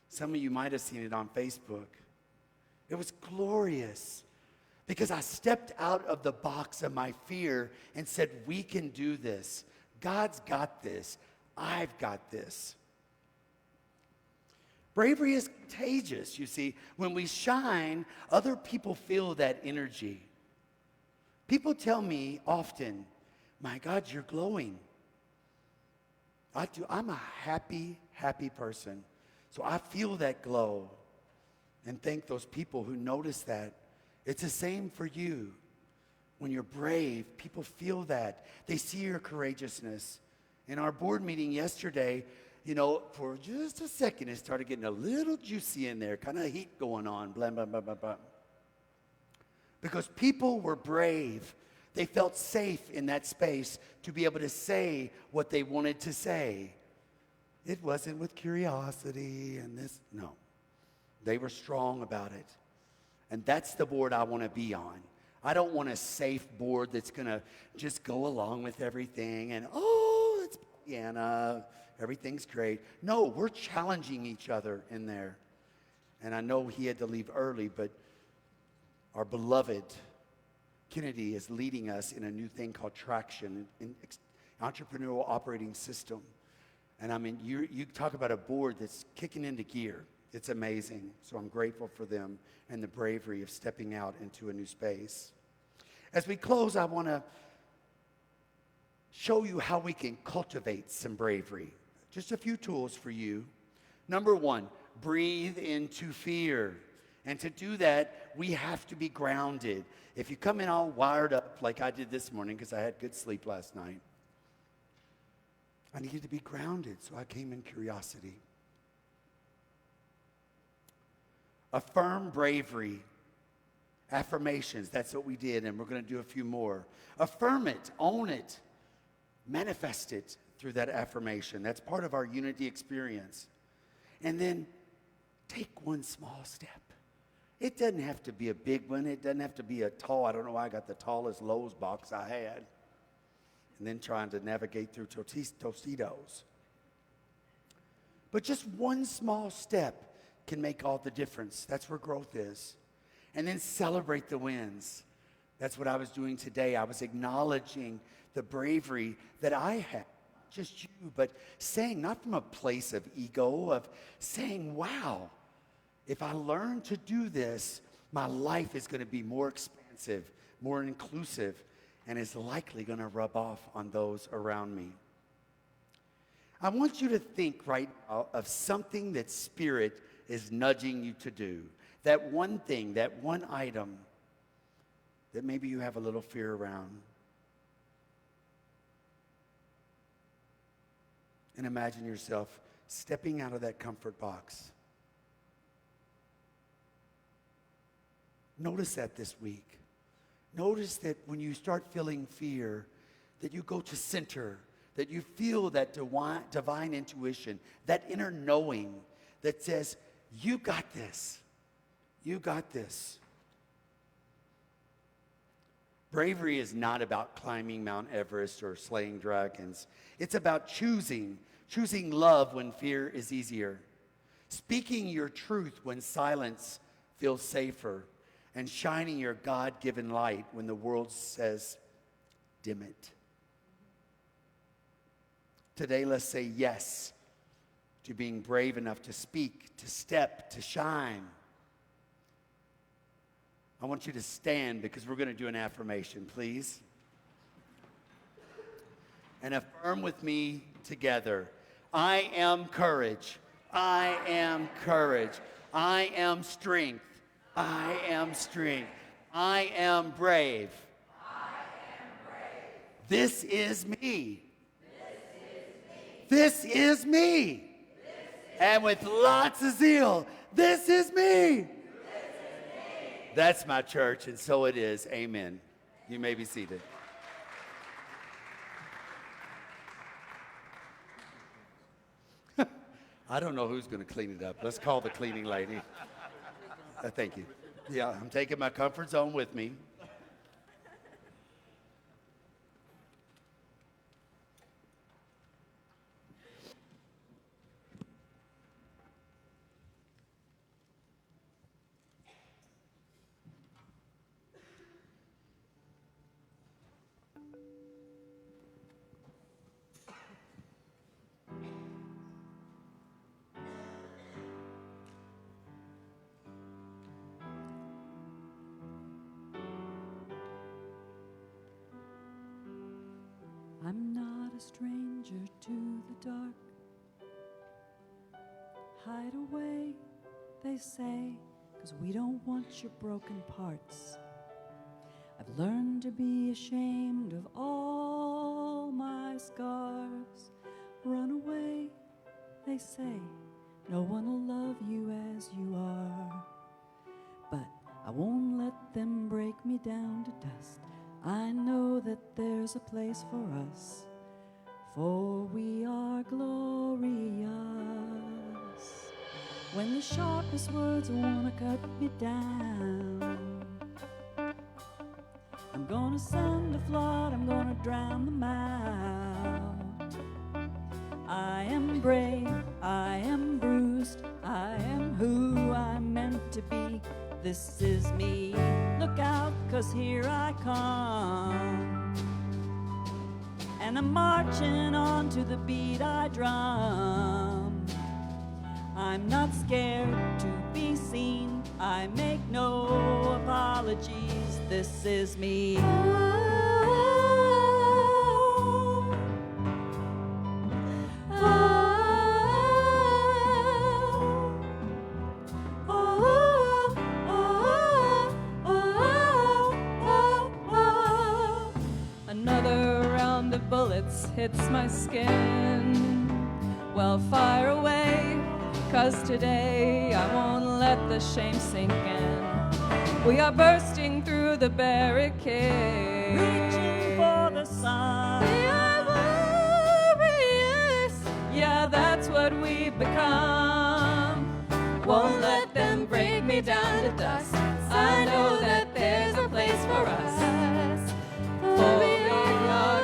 Some of you might have seen it on Facebook. It was glorious. Because I stepped out of the box of my fear and said, we can do this. God's got this. I've got this. Bravery is contagious, you see. When we shine, other people feel that energy. People tell me often, my God, you're glowing. I do. I'm a happy, happy person. So I feel that glow. And thank those people who notice that. It's the same for you. When you're brave, people feel that. They see your courageousness. In our board meeting yesterday, for just a second, it started getting a little juicy in there, kind of heat going on, blah, blah, blah, blah, blah. Because people were brave. They felt safe in that space to be able to say what they wanted to say. It wasn't with curiosity and this, no. They were strong about it. And that's the board I want to be on. I don't want a safe board that's going to just go along with everything and, oh, it's Pollyanna, everything's great. No, we're challenging each other in there. And I know he had to leave early, but our beloved Kennedy is leading us in a new thing called Traction, an entrepreneurial operating system. And I mean, you talk about a board that's kicking into gear. It's amazing. So I'm grateful for them and the bravery of stepping out into a new space. As we close, I want to show you how we can cultivate some bravery. Just a few tools for you. Number one, breathe into fear. And to do that, we have to be grounded. If you come in all wired up like I did this morning because I had good sleep last night, I needed to be grounded, so I came in curiosity. Affirm bravery. Affirmations, that's what we did, and we're going to do a few more. Affirm it, own it, manifest it through that affirmation. That's part of our unity experience. And then take one small step. It doesn't have to be a big one. It doesn't have to be a tall. I don't know why I got the tallest Lowe's box I had. And then trying to navigate through Tostitos. But just one small step can make all the difference. That's where growth is. And then celebrate the wins. That's what I was doing today. I was acknowledging the bravery that I had. Just you, but saying, not from a place of ego, of saying, wow, if I learn to do this, my life is going to be more expansive, more inclusive, and is likely going to rub off on those around me. I want you to think right now of something that Spirit is nudging you to do. That one thing, that one item that maybe you have a little fear around. And imagine yourself stepping out of that comfort box. Notice that this week. Notice that when you start feeling fear, that you go to center, that you feel that divine intuition, that inner knowing that says, you got this. You got this. Bravery is not about climbing Mount Everest or slaying dragons. It's about choosing love when fear is easier, speaking your truth when silence feels safer, and shining your God-given light when the world says, dim it. Today, let's say yes to being brave enough to speak, to step, to shine. I want you to stand because we're going to do an affirmation, please. And affirm with me together. I am courage. I am courage. I am strength. I am strength. I am brave. I am brave. This is me. This is me. And with lots of zeal, this is me. That's my church, and so it is. Amen. You may be seated. I don't know who's going to clean it up. Let's call the cleaning lady. Thank you. Yeah, I'm taking my comfort zone with me. I'm not a stranger to the dark. Hide away, they say, 'cause we don't want your broken parts. I've learned to be ashamed of all my scars. Run away, they say, no one will love you as you are. But I won't let them break me down to dust. I know that there's a place for us, for we are glorious. When the sharpest words wanna cut me down, I'm gonna send a flood, I'm gonna drown them out. I am brave, I am bruised, I am who I'm meant to be. This is me, look out, 'cause here I come. And I'm marching on to the beat I drum. I'm not scared to be seen, I make no apology. apologies. This is me. Another round of bullets hits my skin. Well, fire away, 'cause today I won't let the shame sink in. We are bursting through the barricade, Reaching for the sun. we are warriors. Yeah, that's what we've become. Won't let them break me down to dust. I know that there's a place for us. For we are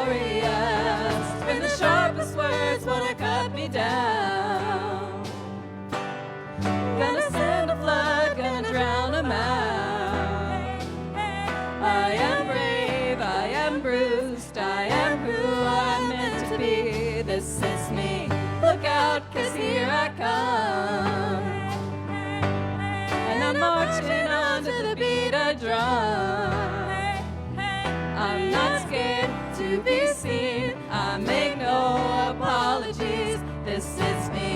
glorious. When the sharpest words wanna cut me down, gonna send a flood, gonna drown 'em out. I am brave, I am bruised, I am who I'm meant to be. This is me. Look out, 'cause here I come. And I'm marching on to the beat of drum. I'm not scared to be seen. I make no apologies. This is me.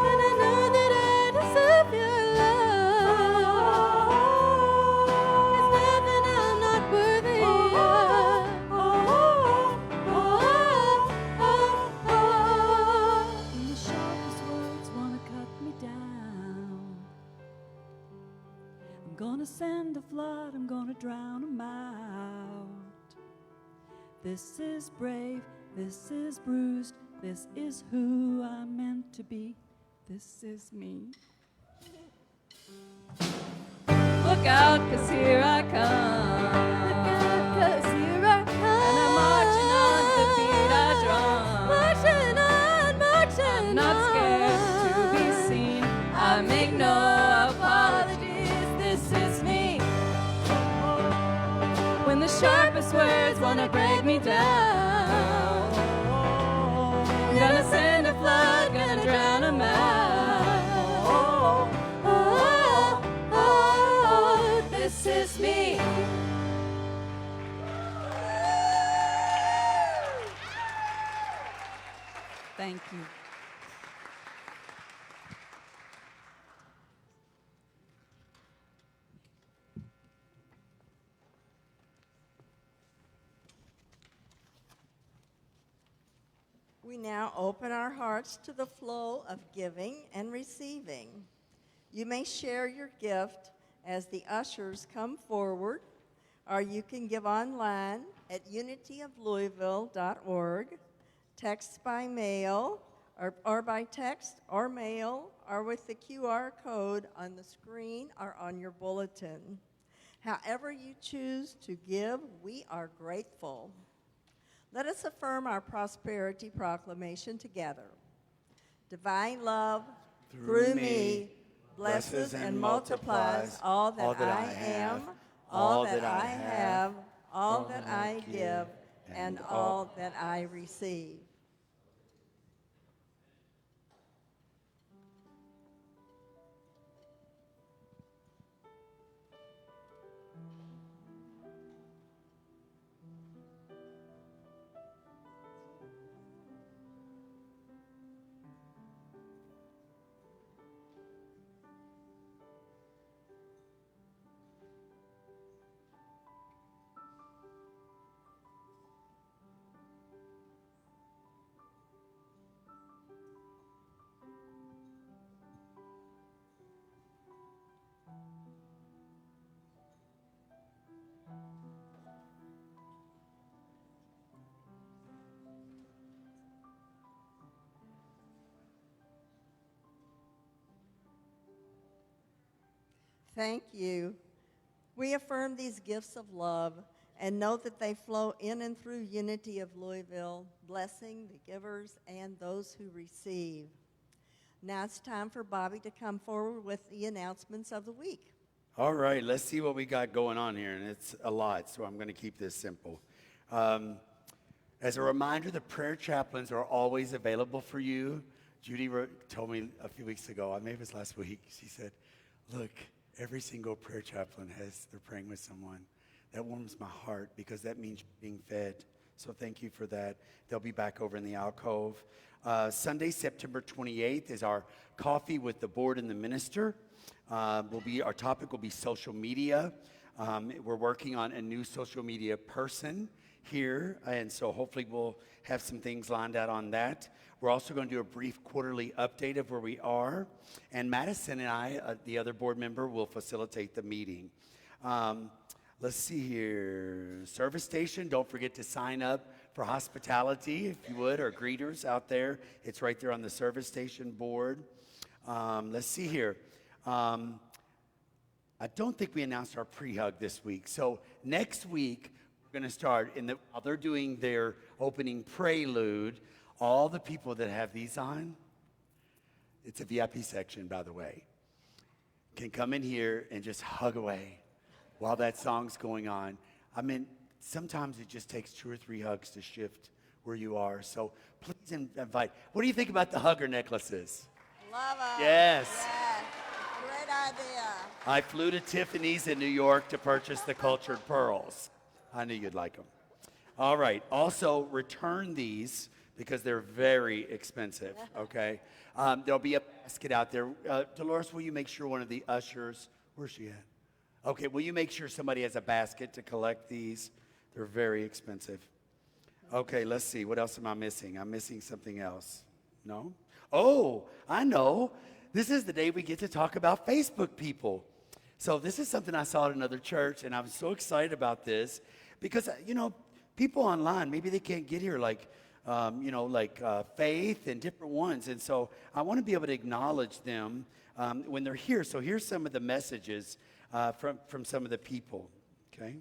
And I know that I deserve your love. There's nothing I'm not worthy of. When the sharpest words wanna cut me down, I'm gonna send a flood, I'm gonna drown 'em out. This is brave, this is bruised, this is who I'm meant to be. This is me. Look out, 'cause here I come. Look out, 'cause here I come. And I'm marching on to the beat of drum. Marching on, marching I'm not scared to be seen. I make no apologies. This is me. When the sharpest words wanna break me down, gonna send a flood, gonna drown 'em out. This is me. Thank you. We now open our hearts to the flow of giving and receiving. You may share your gift as the ushers come forward, or you can give online at unityoflouisville.org, text by mail, or by text or mail, or with the QR code on the screen or on your bulletin. However you choose to give, we are grateful. Let us affirm our prosperity proclamation together. Divine love, through me, blesses and multiplies all that I am, all that I have, all that I give, and all that I receive. Thank you. We affirm these gifts of love and know that they flow in and through Unity of Louisville, blessing the givers and those who receive. Now it's time for Bobby to come forward with the announcements of the week. All right, let's see what we got going on here, and it's a lot, so I'm going to keep this simple. As a reminder, the prayer chaplains are always available for you. Judy told me a few weeks ago, maybe it was last week, she said, look, every single prayer chaplain they're praying with someone. That warms my heart because that means being fed. So thank you for that. They'll be back over in the alcove. Sunday, September 28th is our coffee with the board and the minister. Our topic will be social media. We're working on a new social media person here, and so hopefully we'll have some things lined out on that. We're also going to do a brief quarterly update of where we are, and Madison and I, the other board member, will facilitate the meeting. Let's see here. Service station, don't forget to sign up for hospitality, if you would, or greeters out there. It's right there on the service station board. Let's see here. I don't think we announced our pre-hug this week. So next week, we're going to start, while they're doing their opening prelude, all the people that have these on, it's a VIP section, by the way, can come in here and just hug away while that song's going on. I mean, sometimes it just takes 2 or 3 hugs to shift where you are. So please invite. What do you think about the hugger necklaces? Love them. Yes. Yes. Great idea. I flew to Tiffany's in New York to purchase the cultured pearls. I knew you'd like them. All right. Also, return these because they're very expensive, okay? There'll be a basket out there. Dolores, will you make sure one of the ushers, where's she at? Okay, will you make sure somebody has a basket to collect these? They're very expensive. Okay, let's see. What else am I missing? I'm missing something else. No? Oh, I know. This is the day we get to talk about Facebook people. So this is something I saw at another church, and I'm so excited about this because, people online, maybe they can't get here like Faith and different ones. And so I want to be able to acknowledge them when they're here. So here's some of the messages from some of the people, okay?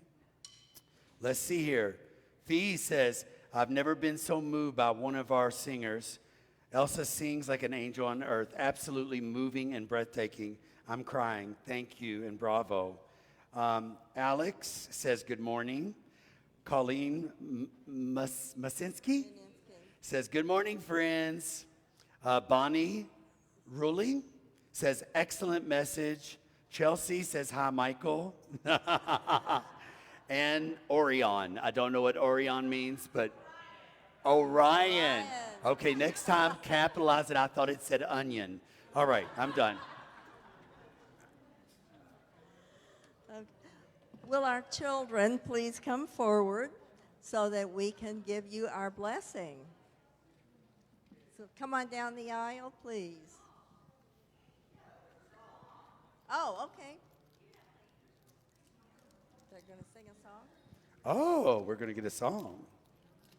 Let's see here. Fee says, I've never been so moved by one of our singers. Elsa sings like an angel on earth, absolutely moving and breathtaking. I'm crying. Thank you and bravo. Alex says, good morning. Colleen Masinski says, good morning, friends. Bonnie Ruling says, excellent message. Chelsea says, hi, Michael. And Orion. I don't know what Orion means, but Orion. Okay, next time, capitalize it. I thought it said onion. All right, I'm done. Will our children please come forward so that we can give you our blessing? So come on down the aisle, please. Oh, okay. They're going to sing a song? Oh, we're going to get a song.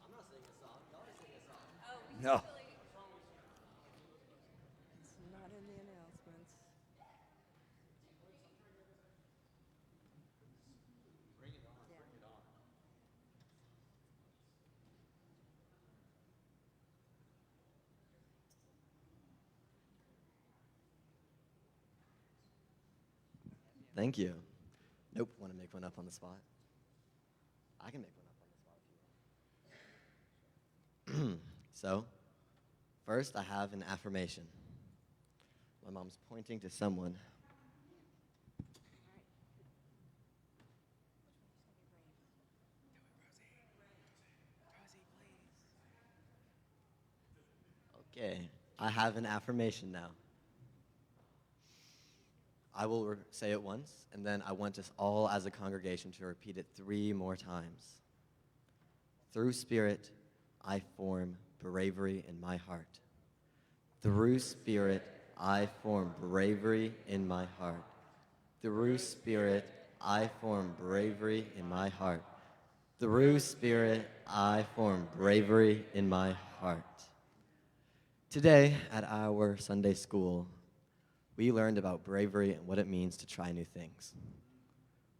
I'm not singing a song. Y'all sing a song. No. It's not in the announcements. Bring it on. Bring it on. Thank you. Nope, want to make one up on the spot? I can make one up on the spot if you want. So, first I have an affirmation. My mom's pointing to someone. Okay, I have an affirmation now. I will say it once, and then I want us all as a congregation to repeat it 3 more times. Through Spirit, I form bravery in my heart. Through Spirit, I form bravery in my heart. Through Spirit, I form bravery in my heart. Through Spirit, I form bravery in my heart. Today, at our Sunday school, we learned about bravery and what it means to try new things.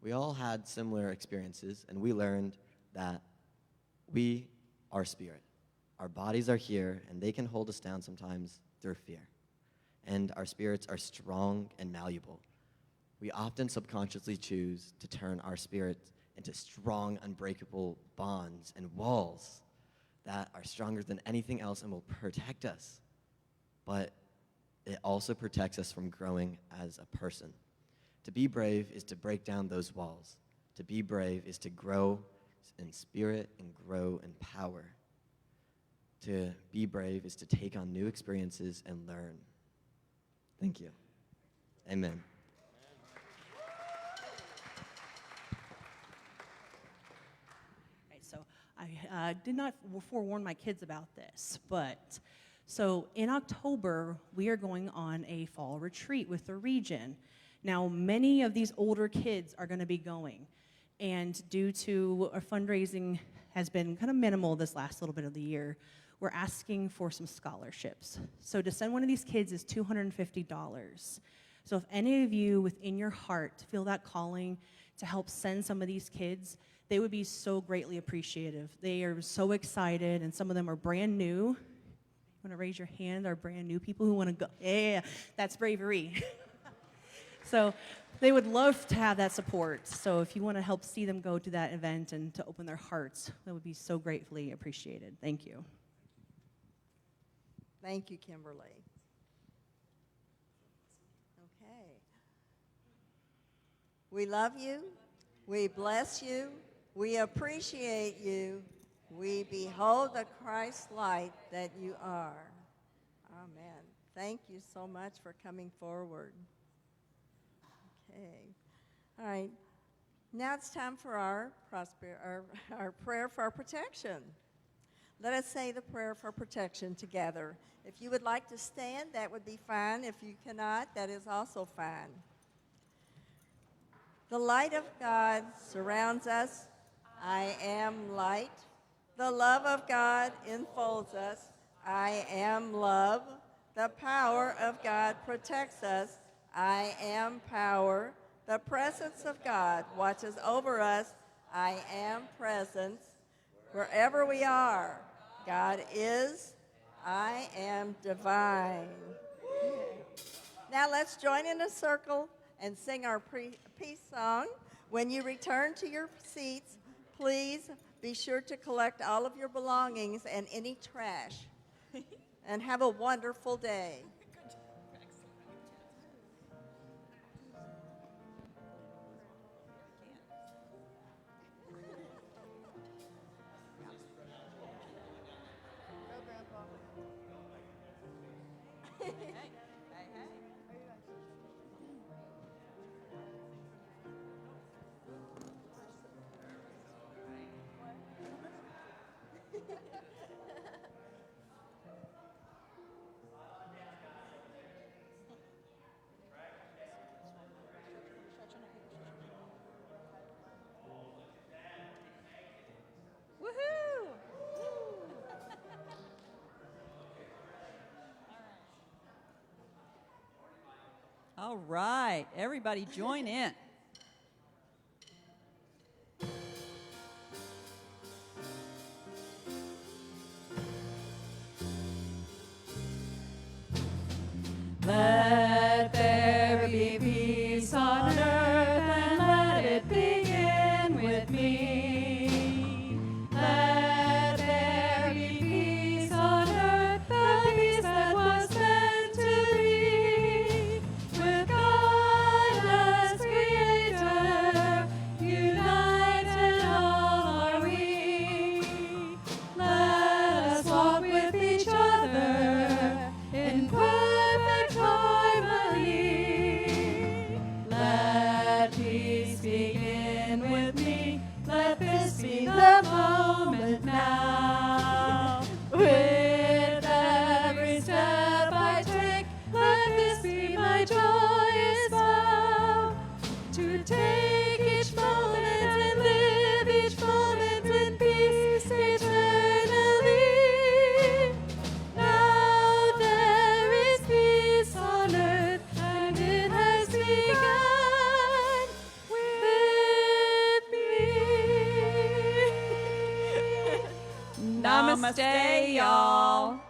We all had similar experiences, and we learned that we are spirit. Our bodies are here, and they can hold us down sometimes through fear. and our spirits are strong and malleable. We often subconsciously choose to turn our spirits into strong, unbreakable bonds and walls that are stronger than anything else and will protect us. But it also protects us from growing as a person. To be brave is to break down those walls. To be brave is to grow in spirit and grow in power. To be brave is to take on new experiences and learn. Thank you. Amen. Right, so I did not forewarn my kids about this, but so in October, we are going on a fall retreat with the region. Now, many of these older kids are going to be going, and due to our fundraising has been kind of minimal this last little bit of the year, we're asking for some scholarships. So to send one of these kids is $250. So if any of you within your heart feel that calling to help send some of these kids, they would be so greatly appreciative. They are so excited, and some of them are brand new. You want to raise your hand? Are brand new people who want to go? Yeah, that's bravery. So they would love to have that support. So if you want to help see them go to that event and to open their hearts, that would be so gratefully appreciated. Thank you. Thank you, Kimberly. Okay. We love you. We bless you. We appreciate you. We behold the Christ light that you are. Amen. Thank you so much for coming forward. Okay. All right. Now it's time for our prayer for protection. Let us say the prayer for protection together. If you would like to stand, that would be fine. If you cannot, that is also fine. The light of God surrounds us. I am light. The love of God enfolds us. I am love. The power of God protects us. I am power. The presence of God watches over us. I am presence. Wherever we are, God is. I am divine. Now let's join in a circle and sing our peace song. When you return to your seats, please be sure to collect all of your belongings and any trash. And have a wonderful day. All right, everybody join in. Let there be peace on earth, and let it begin with me. Let there be peace on earth, the peace that was meant to be. With God as Creator, united all are we. Let us walk with each other in perfect harmony. Let peace begin with me. Let this be the moment now. With every step I take, let this be my joyous vow. To take each moment and live each moment in peace eternally. Now there is peace on earth, and it has begun with me. Namaste, y'all.